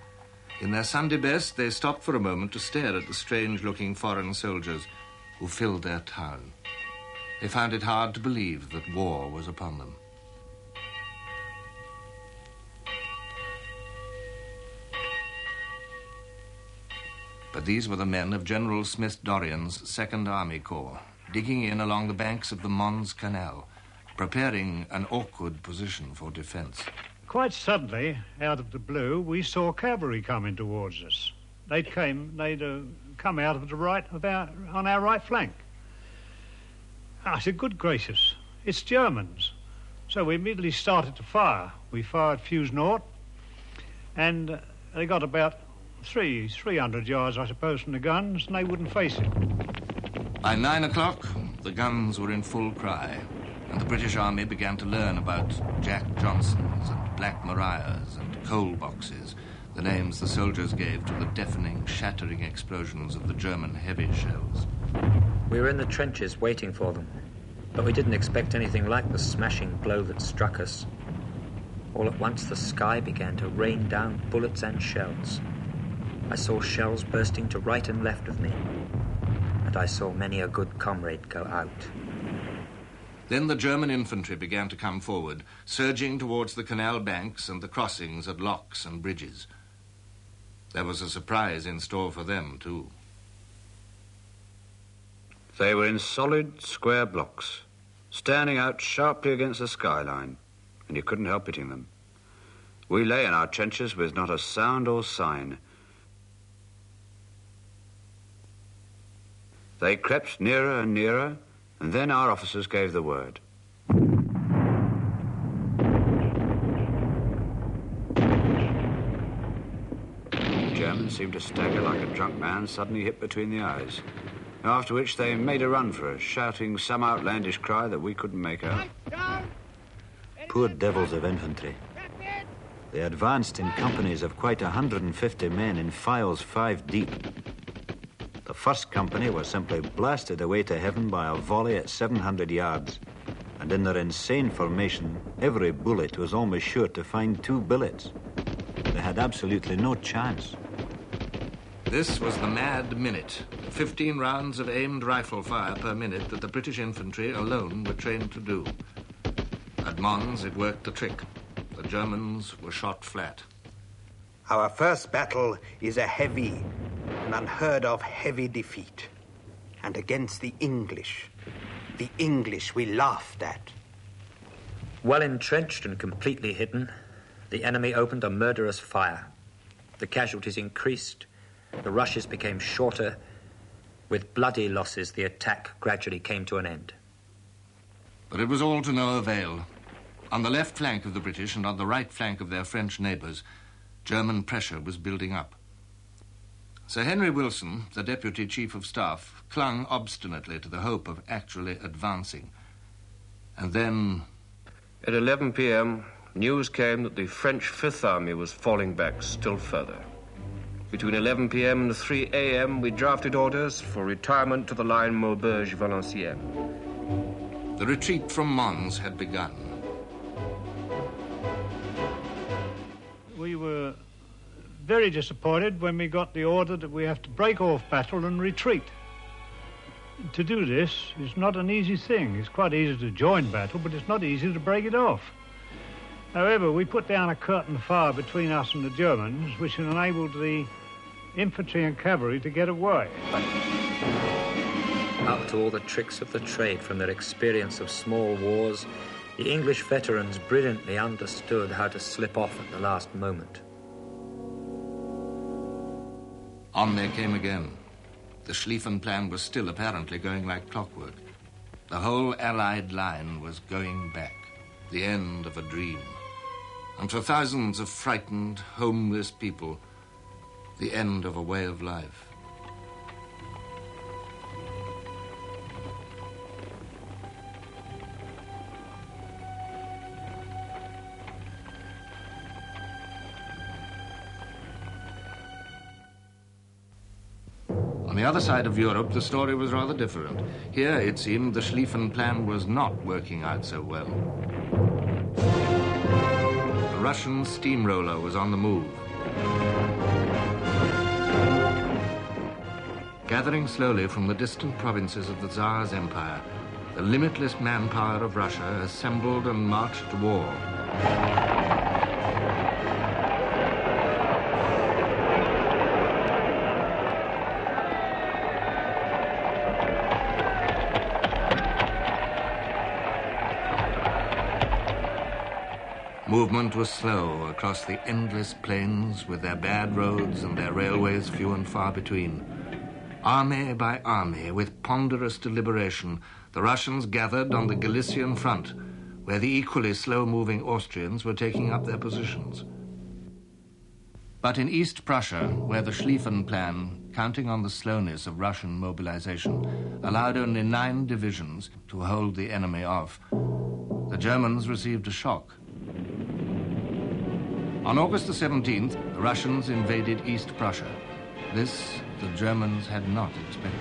[SPEAKER 1] In their Sunday best, they stopped for a moment to stare at the strange-looking foreign soldiers who filled their town. They found it hard to believe that war was upon them. But these were the men of General Smith-Dorrien's Second Army Corps, digging in along the banks of the Mons Canal, preparing an awkward position for defense.
[SPEAKER 14] Quite suddenly, out of the blue, we saw cavalry coming towards us. They'd come out of the right on our right flank. I said, good gracious, it's Germans. So we immediately started to fire. We fired fuse north, and they got about 300 yards, I suppose, from the guns, and they wouldn't face it.
[SPEAKER 1] By 9 o'clock, the guns were in full cry, and the British Army began to learn about Jack Johnsons and Black Marias and coal boxes, the names the soldiers gave to the deafening, shattering explosions of the German heavy shells.
[SPEAKER 7] We were in the trenches waiting for them, but we didn't expect anything like the smashing blow that struck us. All at once, the sky began to rain down bullets and shells. I saw shells bursting to right and left of me, and I saw many a good comrade go out.
[SPEAKER 1] Then the German infantry began to come forward, surging towards the canal banks and the crossings at locks and bridges. There was a surprise in store for them, too.
[SPEAKER 8] They were in solid, square blocks, standing out sharply against the skyline, and you couldn't help hitting them. We lay in our trenches with not a sound or sign. They crept nearer and nearer, and then our officers gave the word. The Germans seemed to stagger like a drunk man suddenly hit between the eyes, after which they made a run for us, shouting some outlandish cry that we couldn't make out.
[SPEAKER 2] Poor devils of infantry. They advanced in companies of quite 150 men in files 5 deep. The first company was simply blasted away to heaven by a volley at 700 yards. And in their insane formation, every bullet was almost sure to find 2 billets. They had absolutely no chance.
[SPEAKER 1] This was the mad minute, 15 rounds of aimed rifle fire per minute that the British infantry alone were trained to do. At Mons, it worked the trick. The Germans were shot flat.
[SPEAKER 6] Our first battle is a heavy, an unheard of heavy defeat. And against the English we laughed at.
[SPEAKER 7] Well entrenched and completely hidden, the enemy opened a murderous fire. The casualties increased, the rushes became shorter. With bloody losses, the attack gradually came to an end.
[SPEAKER 1] But it was all to no avail. On the left flank of the British and on the right flank of their French neighbours, German pressure was building up. Sir Henry Wilson, the Deputy Chief of Staff, clung obstinately to the hope of actually advancing. And then...
[SPEAKER 15] At 11 p.m., news came that the French Fifth Army was falling back still further. Between 11 p.m. and 3 a.m., we drafted orders for retirement to the line Maubeuge-Valenciennes.
[SPEAKER 1] The retreat from Mons had begun.
[SPEAKER 14] we were very disappointed when we got the order that we have to break off battle and retreat. To do this is not an easy thing. It's quite easy to join battle, but it's not easy to break it off. However, we put down a curtain of fire between us and the Germans, which enabled the infantry and cavalry to get away.
[SPEAKER 16] Up to all the tricks of the trade from their experience of small wars, the English veterans brilliantly understood how to slip off at the last moment.
[SPEAKER 1] On they came again. The Schlieffen Plan was still apparently going like clockwork. The whole Allied line was going back, the end of a dream. And for thousands of frightened, homeless people, the end of a way of life. On the other side of Europe, the story was rather different. Here, it seemed, the Schlieffen Plan was not working out so well. The Russian steamroller was on the move. Gathering slowly from the distant provinces of the Tsar's empire, the limitless manpower of Russia assembled and marched to war. Movement was slow across the endless plains with their bad roads and their railways few and far between. Army by army, with ponderous deliberation, the Russians gathered on the Galician front, where the equally slow-moving Austrians were taking up their positions. But in East Prussia, where the Schlieffen Plan, counting on the slowness of Russian mobilization, allowed only 9 divisions to hold the enemy off, the Germans received a shock. On August the 17th, the Russians invaded East Prussia. This the Germans had not expected.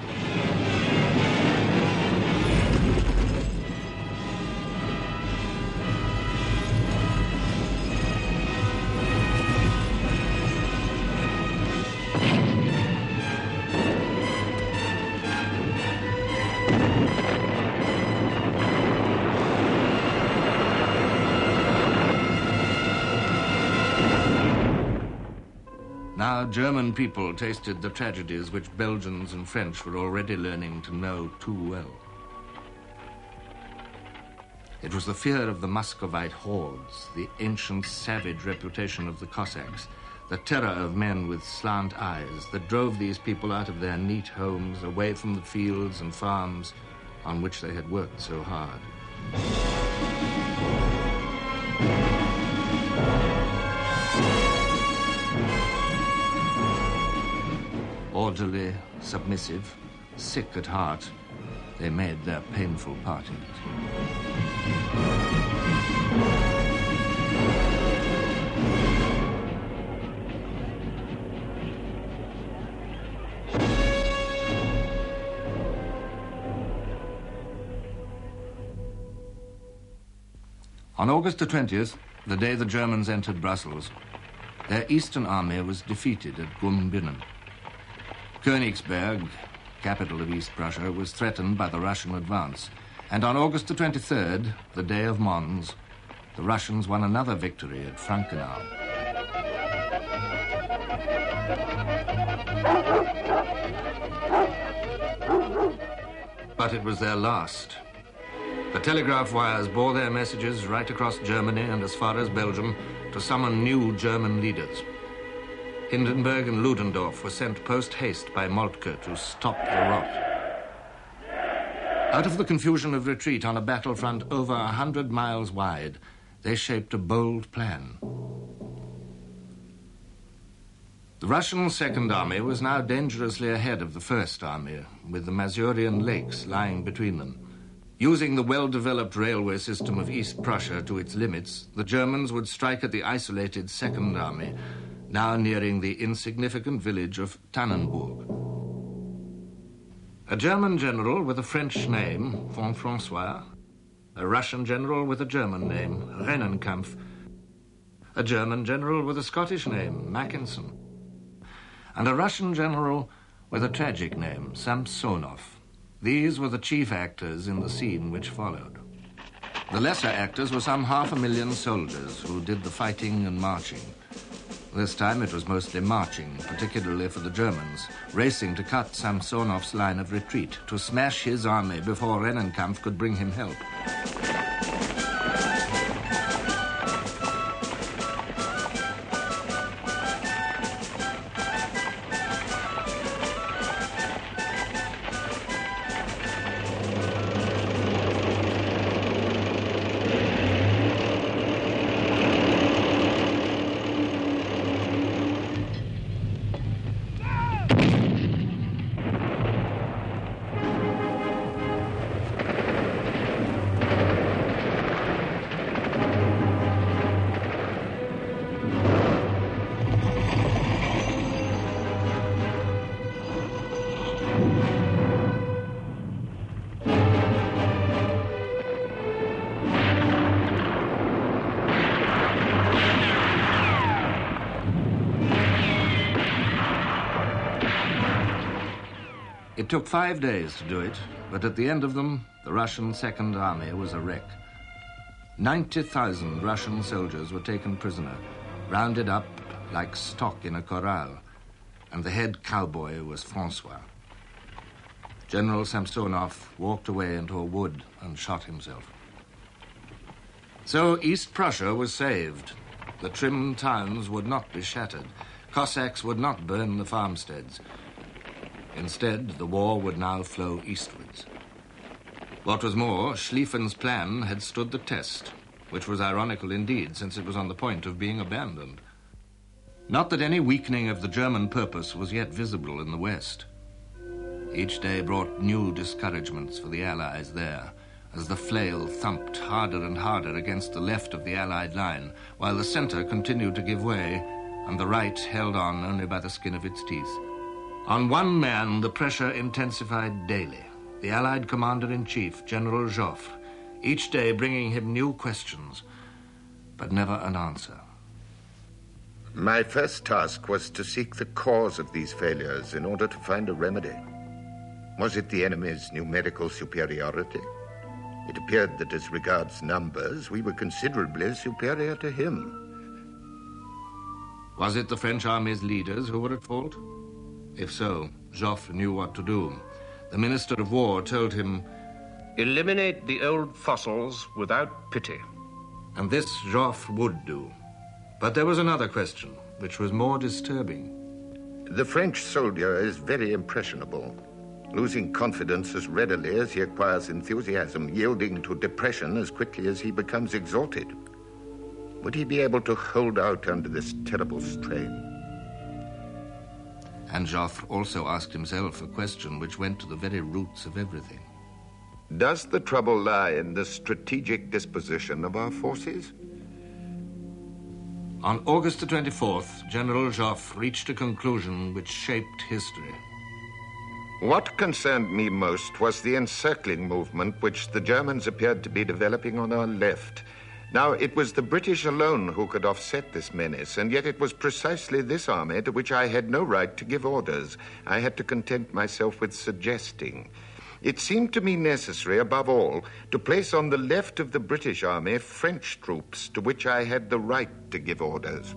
[SPEAKER 1] Now German people tasted the tragedies which Belgians and French were already learning to know too well. It was the fear of the Muscovite hordes, the ancient savage reputation of the Cossacks, the terror of men with slant eyes that drove these people out of their neat homes, away from the fields and farms on which they had worked so hard. Orderly, submissive, sick at heart, they made their painful part in it. On August the 20th, the day the Germans entered Brussels, their eastern army was defeated at Gumbinnen. Königsberg, capital of East Prussia, was threatened by the Russian advance. And on August the 23rd, the day of Mons, the Russians won another victory at Frankenau. But it was their last. The telegraph wires bore their messages right across Germany and as far as Belgium to summon new German leaders. Hindenburg and Ludendorff were sent post-haste by Moltke to stop the rot. Out of the confusion of retreat on a battlefront over 100 miles wide, they shaped a bold plan. The Russian Second Army was now dangerously ahead of the First Army, with the Masurian lakes lying between them. Using the well-developed railway system of East Prussia to its limits, the Germans would strike at the isolated Second Army, now nearing the insignificant village of Tannenburg. A German general with a French name, von François, a Russian general with a German name, Rennenkampf, a German general with a Scottish name, Mackinson, and a Russian general with a tragic name, Samsonov. These were the chief actors in the scene which followed. The lesser actors were some 500,000 soldiers who did the fighting and marching. This time it was mostly marching, particularly for the Germans, racing to cut Samsonov's line of retreat, to smash his army before Rennenkampf could bring him help. It took 5 days to do it, but at the end of them, the Russian Second Army was a wreck. 90,000 Russian soldiers were taken prisoner, rounded up like stock in a corral, and the head cowboy was Francois. General Samsonov walked away into a wood and shot himself. So East Prussia was saved. The trim towns would not be shattered. Cossacks would not burn the farmsteads. Instead, the war would now flow eastwards. What was more, Schlieffen's plan had stood the test, which was ironical indeed, since it was on the point of being abandoned. Not that any weakening of the German purpose was yet visible in the West. Each day brought new discouragements for the Allies there, as the flail thumped harder and harder against the left of the Allied line, while the center continued to give way, and the right held on only by the skin of its teeth. On one man, the pressure intensified daily. The Allied Commander-in-Chief, General Joffre, each day bringing him new questions, but never an answer.
[SPEAKER 3] My first task was to seek the cause of these failures in order to find a remedy. Was it the enemy's numerical superiority? It appeared that as regards numbers, we were considerably superior to him.
[SPEAKER 1] Was it the French army's leaders who were at fault? If so, Joffre knew what to do. The Minister of War told him,
[SPEAKER 15] "Eliminate the old fossils without pity."
[SPEAKER 1] And this Joffre would do. But there was another question, which was more disturbing.
[SPEAKER 3] The French soldier is very impressionable, losing confidence as readily as he acquires enthusiasm, yielding to depression as quickly as he becomes exalted. Would he be able to hold out under this terrible strain?
[SPEAKER 1] And Joffre also asked himself a question which went to the very roots of everything.
[SPEAKER 3] Does the trouble lie in the strategic disposition of our forces?
[SPEAKER 1] On August the 24th, General Joffre reached a conclusion which shaped history.
[SPEAKER 3] What concerned me most was the encircling movement which the Germans appeared to be developing on our left. Now, it was the British alone who could offset this menace, and yet it was precisely this army to which I had no right to give orders. I had to content myself with suggesting. It seemed to me necessary, above all, to place on the left of the British army French troops to which I had the right to give orders.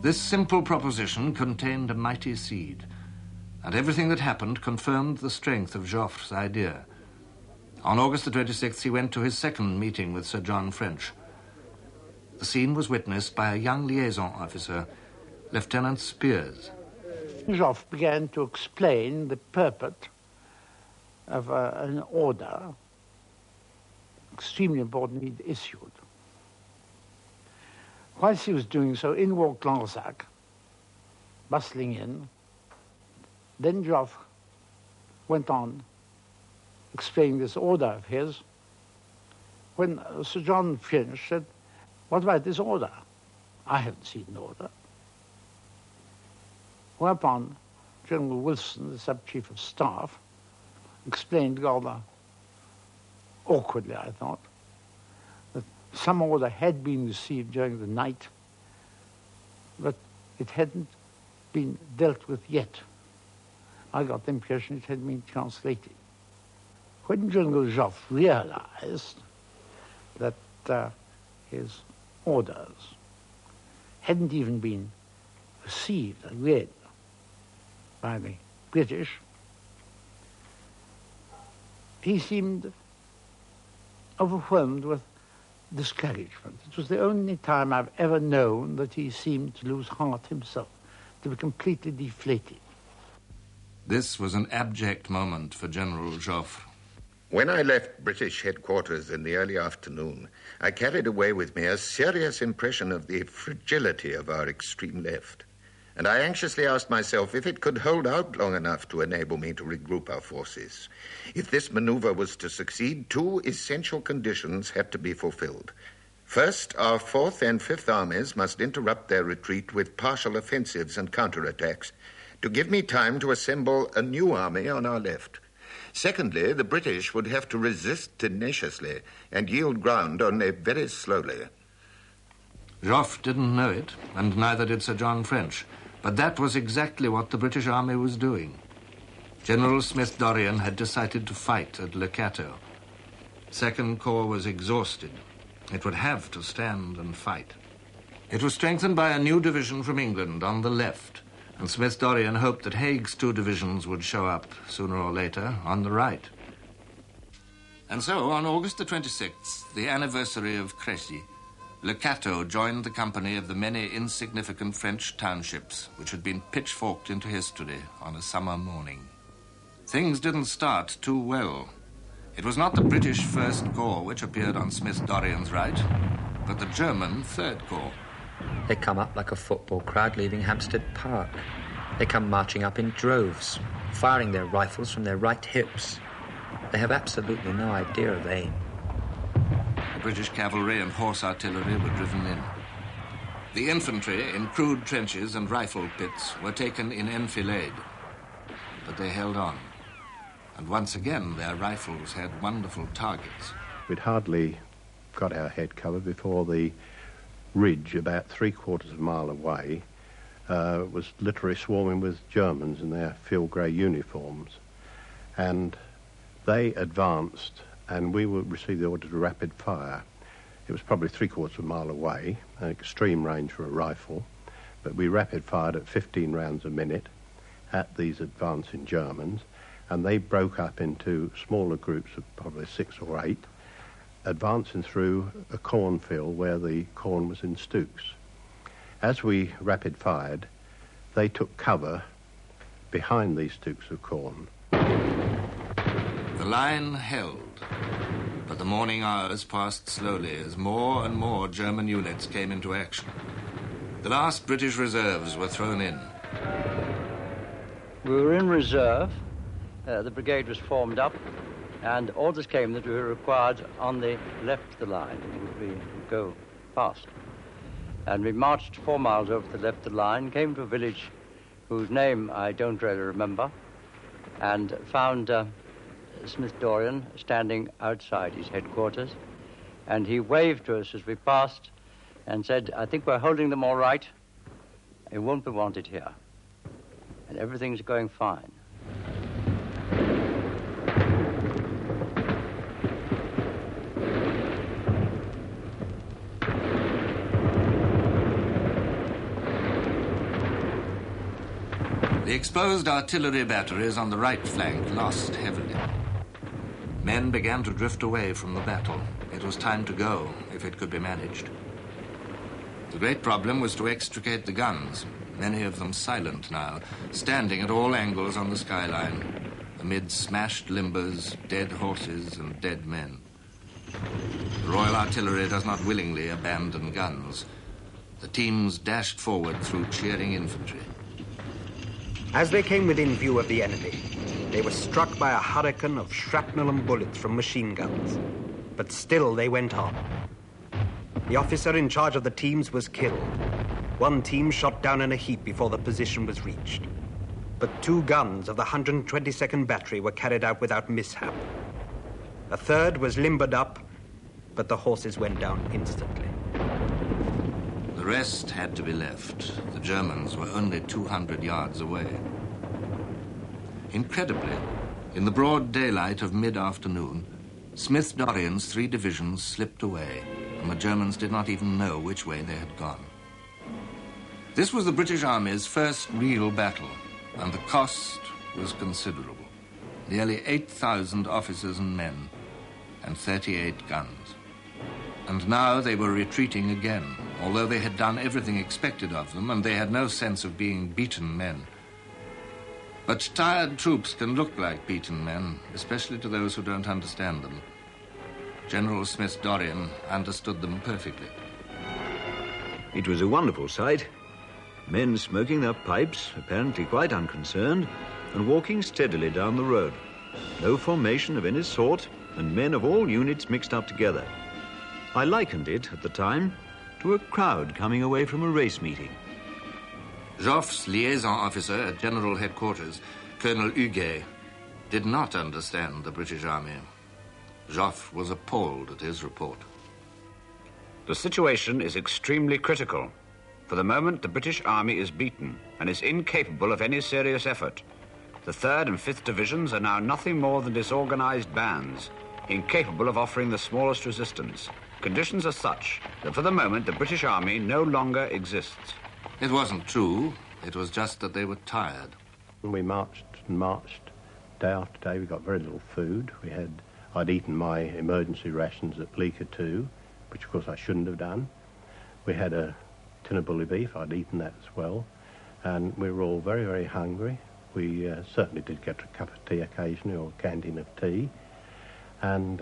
[SPEAKER 1] This simple proposition contained a mighty seed, and everything that happened confirmed the strength of Joffre's idea. On August the 26th, he went to his second meeting with Sir John French. The scene was witnessed by a young liaison officer, Lieutenant Spears.
[SPEAKER 12] Joffre began to explain the purport of an order, extremely important, he'd issued. Whilst he was doing so, in walked Lansac, bustling in. Then Joffre went on explaining this order of his, when Sir John French said, "What about this order? I haven't seen an order." Whereupon General Wilson, the Sub-Chief of Staff, explained rather awkwardly, I thought, that some order had been received during the night but it hadn't been dealt with yet. I got the impression it had been translated. When General Joffre realized that his orders hadn't even been received and read by the British, he seemed overwhelmed with discouragement. It was the only time I've ever known that he seemed to lose heart himself, to be completely deflated.
[SPEAKER 1] This was an abject moment for General Joffre.
[SPEAKER 3] When I left British headquarters in the early afternoon, I carried away with me a serious impression of the fragility of our extreme left. And I anxiously asked myself if it could hold out long enough to enable me to regroup our forces. If this maneuver was to succeed, two essential conditions had to be fulfilled. First, our 4th and 5th armies must interrupt their retreat with partial offensives and counterattacks to give me time to assemble a new army on our left. Secondly, the British would have to resist tenaciously and yield ground only very slowly.
[SPEAKER 1] Joffre didn't know it, and neither did Sir John French, but that was exactly what the British army was doing. General Smith-Dorrien had decided to fight at Le Cateau. Second Corps was exhausted. It would have to stand and fight. It was strengthened by a new division from England on the left, and Smith-Dorrien hoped that Haig's 2 divisions would show up sooner or later on the right. And so, on August the 26th, the anniversary of Crécy, Le Cateau joined the company of the many insignificant French townships which had been pitchforked into history on a summer morning. Things didn't start too well. It was not the British First Corps which appeared on Smith-Dorrien's right, but the German Third Corps.
[SPEAKER 16] They come up like a football crowd leaving Hampstead Park. They come marching up in droves, firing their rifles from their right hips. They have absolutely no idea of aim.
[SPEAKER 1] The British cavalry and horse artillery were driven in. The infantry in crude trenches and rifle pits were taken in enfilade. But they held on. And once again, their rifles had wonderful targets.
[SPEAKER 17] We'd hardly got our head covered before the ridge, about 3/4 of a mile away, was literally swarming with Germans in their field grey uniforms. And they advanced, and we received the order to rapid fire. It was probably 3/4 of a mile away, an extreme range for a rifle, but we rapid fired at 15 rounds a minute at these advancing Germans, and they broke up into smaller groups of probably 6 or 8, advancing through a cornfield where the corn was in stooks. As we rapid fired, they took cover behind these stooks of corn.
[SPEAKER 1] The line held, but the morning hours passed slowly as more and more German units came into action. The last British reserves were thrown in.
[SPEAKER 18] We were in reserve. The brigade was formed up, and orders came that we were required on the left of the line. We would go fast. And we marched 4 miles over the left of the line, came to a village whose name I don't really remember, and found Smith-Dorrien standing outside his headquarters, and he waved to us as we passed and said, "I think we're holding them all right. It won't be wanted here. And everything's going fine."
[SPEAKER 1] The exposed artillery batteries on the right flank lost heavily. Men began to drift away from the battle. It was time to go, if it could be managed. The great problem was to extricate the guns, many of them silent now, standing at all angles on the skyline, amid smashed limbers, dead horses, and dead men. The Royal Artillery does not willingly abandon guns. The teams dashed forward through cheering infantry.
[SPEAKER 6] As they came within view of the enemy, they were struck by a hurricane of shrapnel and bullets from machine guns. But still they went on. The officer in charge of the teams was killed. One team shot down in a heap before the position was reached. But 2 guns of the 122nd Battery were carried out without mishap. A third was limbered up, but the horses went down instantly.
[SPEAKER 1] The The rest had to be left. The Germans were only 200 yards away. Incredibly, in the broad daylight of mid-afternoon, Smith-Dorrien's 3 divisions slipped away, and the Germans did not even know which way they had gone. This was the British Army's first real battle, and the cost was considerable. Nearly 8,000 officers and men, and 38 guns. And now they were retreating again, although they had done everything expected of them, and they had no sense of being beaten men. But tired troops can look like beaten men, especially to those who don't understand them. General Smith-Dorrien understood them perfectly.
[SPEAKER 2] It was a wonderful sight. Men smoking their pipes, apparently quite unconcerned, and walking steadily down the road. No formation of any sort, and men of all units mixed up together. I likened it, at the time, to a crowd coming away from a race meeting.
[SPEAKER 1] Joffre's liaison officer at General Headquarters, Colonel Huguet, did not understand the British Army. Joffre was appalled at his report.
[SPEAKER 8] The situation is extremely critical. For the moment, the British Army is beaten and is incapable of any serious effort. The 3rd and 5th Divisions are now nothing more than disorganized bands, incapable of offering the smallest resistance. Conditions are such that for the moment the British Army no longer exists.
[SPEAKER 1] It wasn't true. It was just that they were tired.
[SPEAKER 17] We marched and marched day after day. We got very little food. I'd eaten my emergency rations at Bleecker 2, which of course I shouldn't have done. We had a tin of bully beef. I'd eaten that as well. And we were all very, very hungry. We certainly did get a cup of tea occasionally, or a canteen of tea. And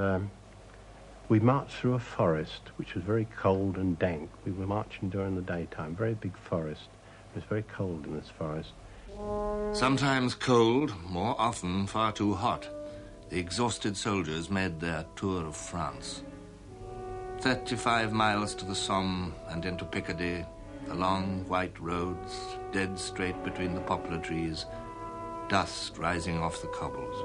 [SPEAKER 17] we marched through a forest, which was very cold and dank. We were marching during the daytime, very big forest. It was very cold in this forest.
[SPEAKER 1] Sometimes cold, more often far too hot. The exhausted soldiers made their tour of France. 35 miles to the Somme and into Picardy, the long white roads, dead straight between the poplar trees, dust rising off the cobbles.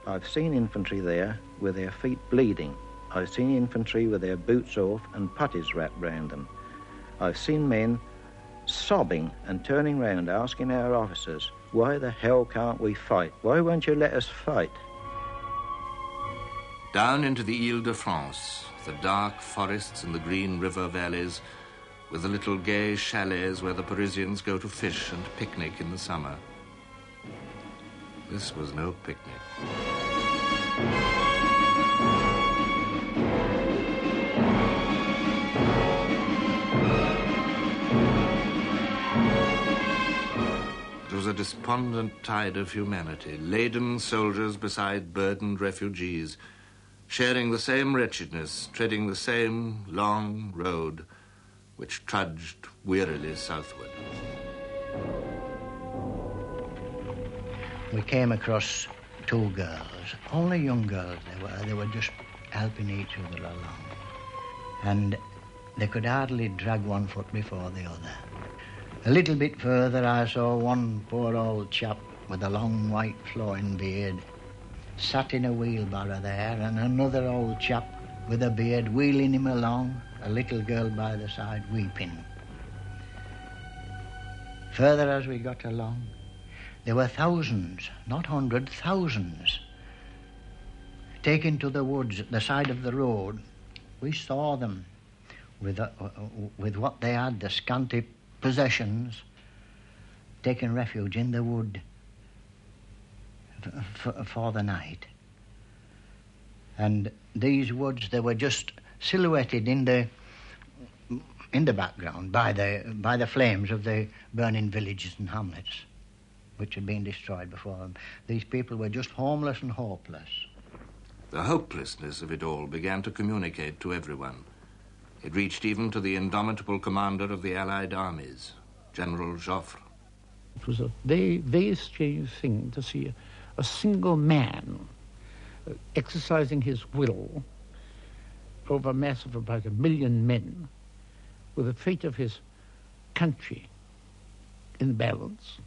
[SPEAKER 19] I've seen infantry there with their feet bleeding. I've seen infantry with their boots off and puttees wrapped round them. I've seen men sobbing and turning round asking our officers, why the hell can't we fight? Why won't you let us fight?
[SPEAKER 1] Down into the Ile-de-France, the dark forests and the green river valleys, with the little gay chalets where the Parisians go to fish and picnic in the summer. This was no picnic. It was a despondent tide of humanity, laden soldiers beside burdened refugees, sharing the same wretchedness, treading the same long road which trudged wearily southward.
[SPEAKER 13] We came across 2 girls, only young girls they were just helping each other along. And they could hardly drag one foot before the other. A little bit further I saw one poor old chap with a long white flowing beard sat in a wheelbarrow there, and another old chap with a beard wheeling him along, a little girl by the side weeping. Further as we got along, there were thousands, not hundreds, thousands, taken to the woods at the side of the road. We saw them with what they had, the scanty possessions, taking refuge in the wood for the night. And these woods, they were just silhouetted in the background by the flames of the burning villages and hamlets which had been destroyed before them. These people were just homeless and hopeless.
[SPEAKER 1] The hopelessness of it all began to communicate to everyone. It reached even to the indomitable commander of the Allied armies, General Joffre.
[SPEAKER 12] It was a very, very strange thing to see a single man exercising his will over a mass of about 1 million men with the fate of his country in balance,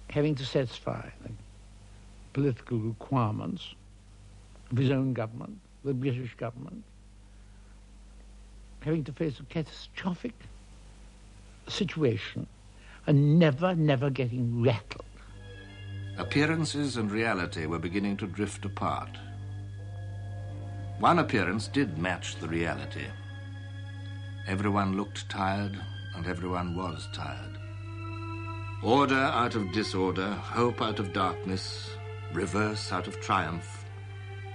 [SPEAKER 12] having to satisfy the political requirements of his own government, the British government, having to face a catastrophic situation and never getting rattled.
[SPEAKER 1] Appearances and reality were beginning to drift apart. One appearance did match the reality. Everyone looked tired, and everyone was tired. Order out of disorder, hope out of darkness, reverse out of triumph.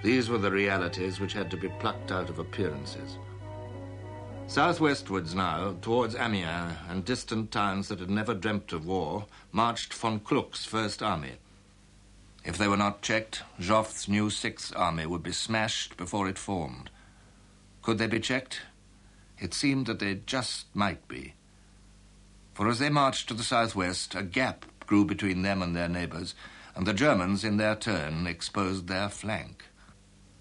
[SPEAKER 1] These were the realities which had to be plucked out of appearances. Southwestwards now, towards Amiens and distant towns that had never dreamt of war, marched von Kluck's First Army. If they were not checked, Joffre's new Sixth Army would be smashed before it formed. Could they be checked? It seemed that they just might be. For as they marched to the southwest, a gap grew between them and their neighbours, and the Germans, in their turn, exposed their flank.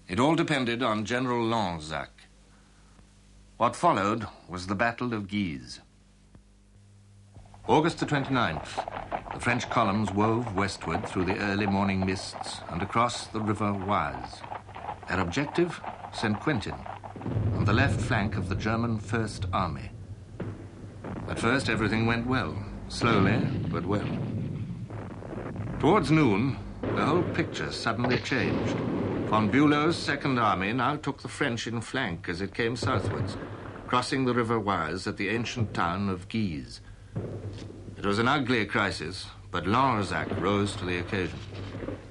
[SPEAKER 1] It all depended on General Lanzac. What followed was the Battle of Guise. August the 29th, the French columns wove westward through the early morning mists and across the river Oise. Their objective, St. Quentin, on the left flank of the German First Army. At first, everything went well, slowly, but well. Towards noon, the whole picture suddenly changed. Von Bülow's Second Army now took the French in flank as it came southwards, crossing the river Oise at the ancient town of Guise. It was an ugly crisis, but Lanzac rose to the occasion.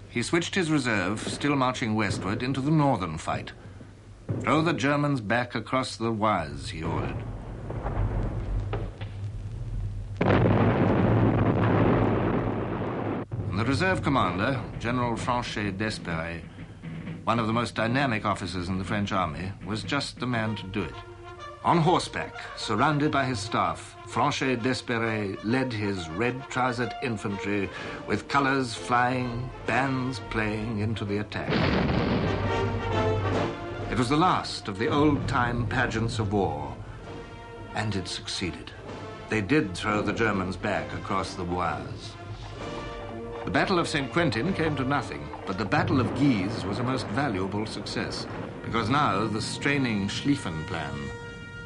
[SPEAKER 1] He switched his reserve, still marching westward, into the northern fight. Throw the Germans back across the Oise, he ordered. And the reserve commander, General Franchet d'Espèrey, one of the most dynamic officers in the French army, was just the man to do it. On horseback, surrounded by his staff, Franchet d'Espèrey led his red-trousered infantry with colours flying, bands playing into the attack. It was the last of the old-time pageants of war, and it succeeded. They did throw the Germans back across the Oise. The Battle of St. Quentin came to nothing, but the Battle of Guise was a most valuable success, because now the straining Schlieffen Plan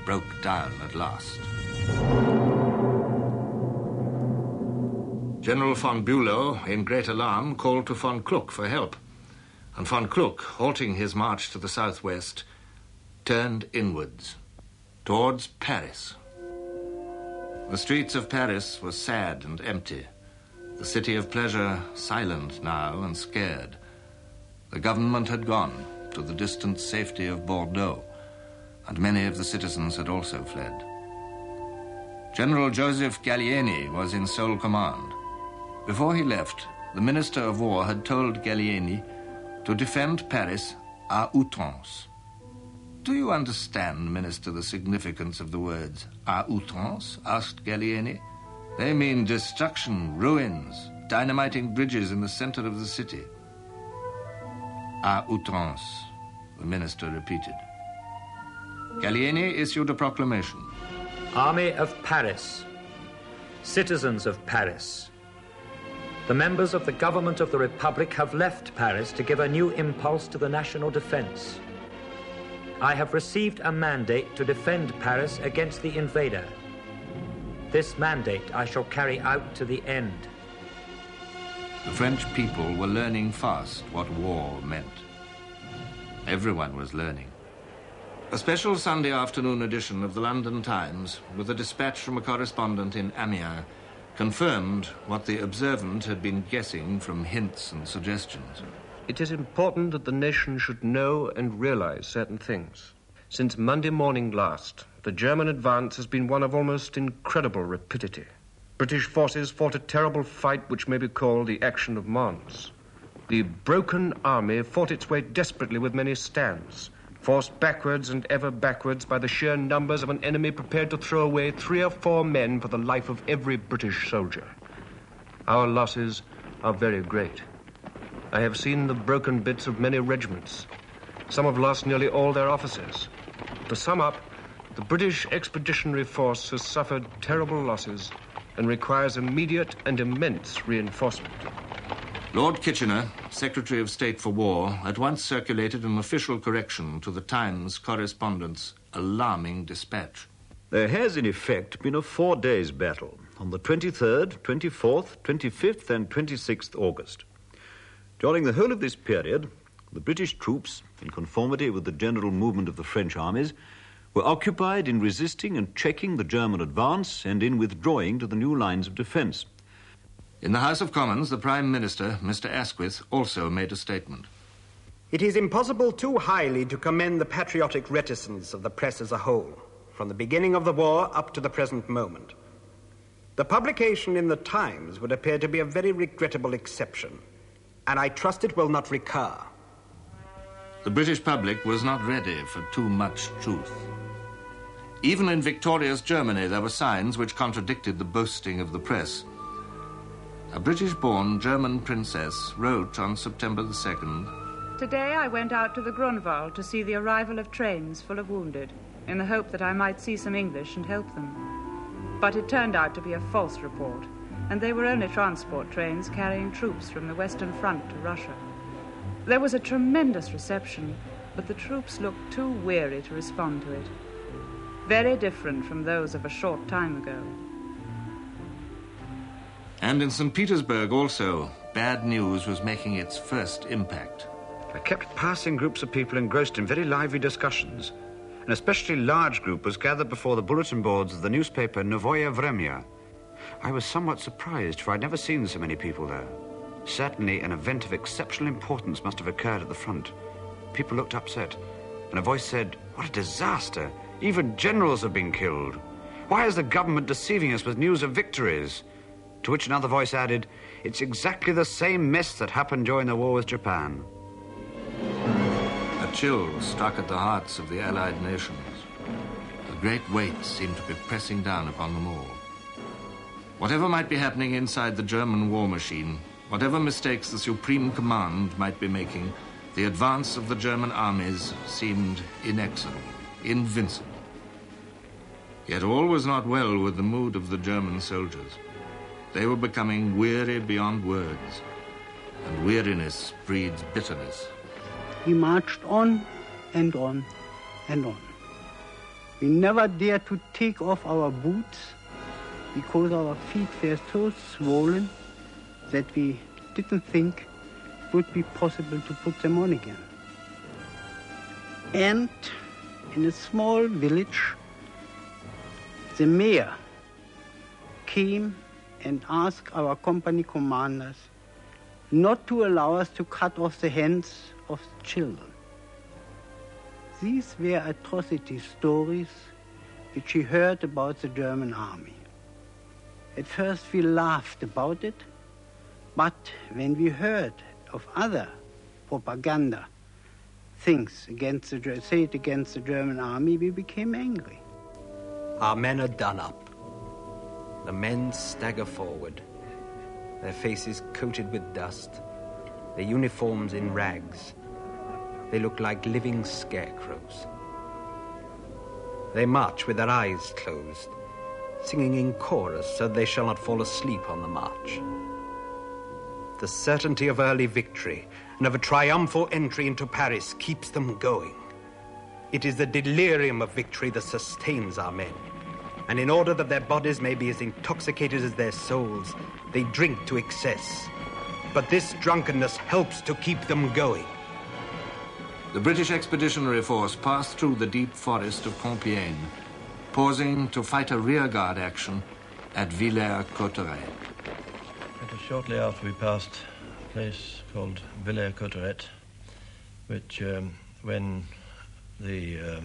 [SPEAKER 1] broke down at last. General von Bülow, in great alarm, called to von Kluck for help, and von Kluck, halting his march to the southwest, turned inwards, towards Paris. The streets of Paris were sad and empty, the city of pleasure silent now and scared. The government had gone to the distant safety of Bordeaux, and many of the citizens had also fled. General Joseph Gallieni was in sole command. Before he left, the Minister of War had told Gallieni to defend Paris à outrance. Do you understand, Minister, the significance of the words à outrance? Asked Gallieni. They mean destruction, ruins, dynamiting bridges in the center of the city. À outrance, the minister repeated. Gallieni issued a proclamation.
[SPEAKER 16] Army of Paris, citizens of Paris, the members of the government of the Republic have left Paris to give a new impulse to the national defense. I have received a mandate to defend Paris against the invader. This mandate I shall carry out to the end.
[SPEAKER 1] The French people were learning fast what war meant. Everyone was learning. A special Sunday afternoon edition of the London Times, with a dispatch from a correspondent in Amiens, confirmed what the observant had been guessing from hints and suggestions.
[SPEAKER 6] It is important that the nation should know and realize certain things. Since Monday morning last, the German advance has been one of almost incredible rapidity. British forces fought a terrible fight which may be called the action of Mons. The broken army fought its way desperately with many stands, forced backwards and ever backwards by the sheer numbers of an enemy prepared to throw away 3 or 4 men for the life of every British soldier. Our losses are very great. I have seen the broken bits of many regiments. Some have lost nearly all their officers. To sum up, the British Expeditionary Force has suffered terrible losses and requires immediate and immense reinforcement.
[SPEAKER 1] Lord Kitchener, Secretary of State for War, at once circulated an official correction to the Times correspondent's alarming dispatch.
[SPEAKER 2] There has, in effect, been a 4 days battle on the 23rd, 24th, 25th and 26th August. During the whole of this period, the British troops, in conformity with the general movement of the French armies, were occupied in resisting and checking the German advance and in withdrawing to the new lines of defence.
[SPEAKER 1] In the House of Commons, the Prime Minister, Mr. Asquith, also made a statement.
[SPEAKER 6] It is impossible too highly to commend the patriotic reticence of the press as a whole, from the beginning of the war up to the present moment. The publication in the Times would appear to be a very regrettable exception, and I trust it will not recur.
[SPEAKER 1] The British public was not ready for too much truth. Even in victorious Germany, there were signs which contradicted the boasting of the press. A British-born German princess wrote on September the 2nd,
[SPEAKER 20] "Today I went out to the Grunwald to see the arrival of trains full of wounded, in the hope that I might see some English and help them. But it turned out to be a false report, and they were only transport trains carrying troops from the Western Front to Russia. There was a tremendous reception, but the troops looked too weary to respond to it. Very different from those of a short time ago."
[SPEAKER 1] And in St. Petersburg also, bad news was making its first impact.
[SPEAKER 8] I kept passing groups of people engrossed in very lively discussions. An especially large group was gathered before the bulletin boards of the newspaper Novoye Vremya. I was somewhat surprised, for I'd never seen so many people there. Certainly an event of exceptional importance must have occurred at the front. People looked upset, and a voice said, "What a disaster! Even generals have been killed. Why is the government deceiving us with news of victories?" To which another voice added, "It's exactly the same mess that happened during the war with Japan."
[SPEAKER 1] A chill struck at the hearts of the Allied nations. A great weight seemed to be pressing down upon them all. Whatever might be happening inside the German war machine, whatever mistakes the Supreme Command might be making, the advance of the German armies seemed inexorable, invincible. Yet all was not well with the mood of the German soldiers. They were becoming weary beyond words, and weariness breeds bitterness.
[SPEAKER 9] We marched on and on and on. We never dared to take off our boots because our feet were so swollen that we didn't think it would be possible to put them on again. And in a small village, the mayor came and asked our company commanders not to allow us to cut off the hands of the children. These were atrocity stories which he heard about the German army. At first we laughed about it, but when we heard of other propaganda things against the German army, we became angry.
[SPEAKER 6] Our men are done up. The men stagger forward, their faces coated with dust, their uniforms in rags. They look like living scarecrows. They march with their eyes closed, singing in chorus so they shall not fall asleep on the march. The certainty of early victory and of a triumphal entry into Paris keeps them going. It is the delirium of victory that sustains our men. And in order that their bodies may be as intoxicated as their souls, they drink to excess. But this drunkenness helps to keep them going.
[SPEAKER 1] The British Expeditionary Force passed through the deep forest of Compiègne, pausing to fight a rearguard action at Villers-Cotterêts.
[SPEAKER 21] It was shortly after we passed a place called Villers-Cotterêts, which, when the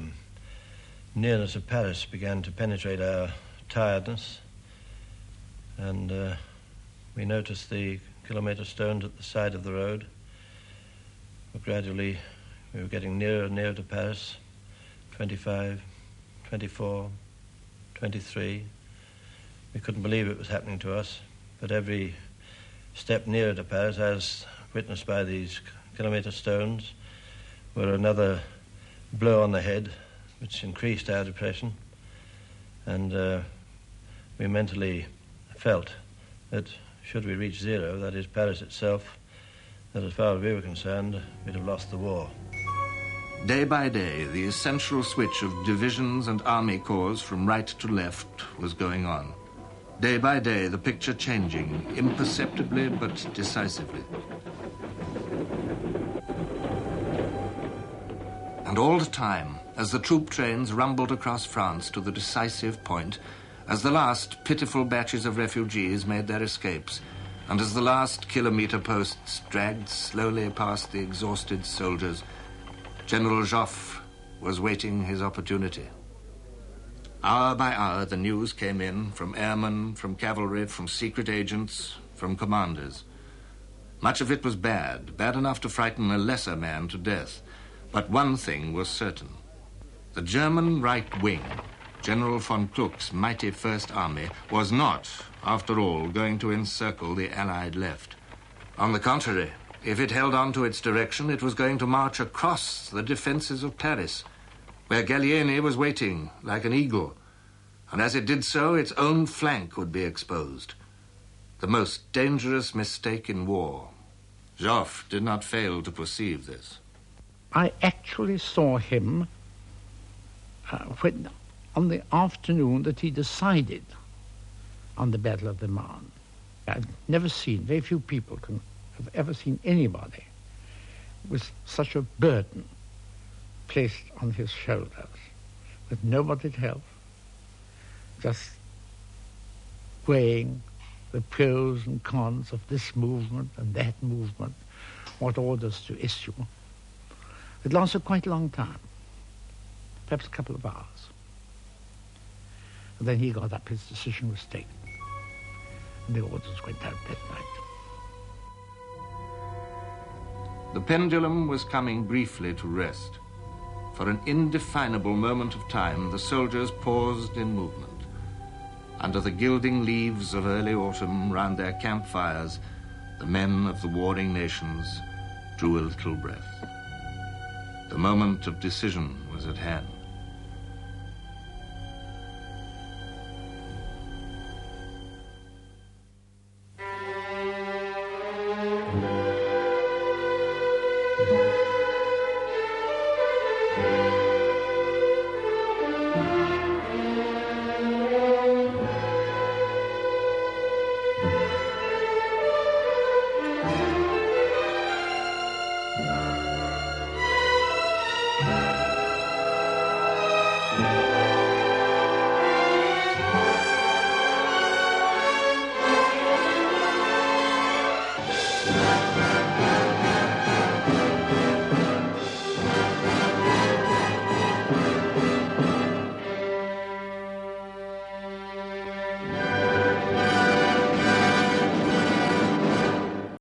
[SPEAKER 21] nearness of Paris began to penetrate our tiredness, and we noticed the kilometre stones at the side of the road. But gradually we were getting nearer and nearer to Paris, 25, 24, 23. We couldn't believe it was happening to us, but every step nearer to Paris, as witnessed by these kilometre stones, were another blow on the head, which increased our depression, and we mentally felt that should we reach zero, that is Paris itself, that as far as we were concerned, we'd have lost the war.
[SPEAKER 1] Day by day, the essential switch of divisions and army corps from right to left was going on. Day by day, the picture changing, imperceptibly but decisively. And all the time, as the troop trains rumbled across France to the decisive point, as the last pitiful batches of refugees made their escapes, and as the last kilometer posts dragged slowly past the exhausted soldiers, General Joffre was waiting his opportunity. Hour by hour, the news came in from airmen, from cavalry, from secret agents, from commanders. Much of it was bad, bad enough to frighten a lesser man to death. But one thing was certain. The German right wing, General von Kluck's mighty First Army, was not, after all, going to encircle the Allied left. On the contrary, if it held on to its direction, it was going to march across the defenses of Paris, where Gallieni was waiting like an eagle, and as it did so, its own flank would be exposed. The most dangerous mistake in war. Joffre did not fail to perceive this.
[SPEAKER 12] I actually saw him when, on the afternoon that he decided on the Battle of the Marne. I've never seen, very few people have ever seen anybody with such a burden placed on his shoulders, with nobody to help, just weighing the pros and cons of this movement and that movement, what orders to issue. It lasted quite a long time, perhaps a couple of hours. And then he got up, his decision was taken, and the orders went out that night.
[SPEAKER 1] The pendulum was coming briefly to rest. For an indefinable moment of time, the soldiers paused in movement. Under the gilding leaves of early autumn, round their campfires, the men of the warring nations drew a little breath. The moment of decision was at hand.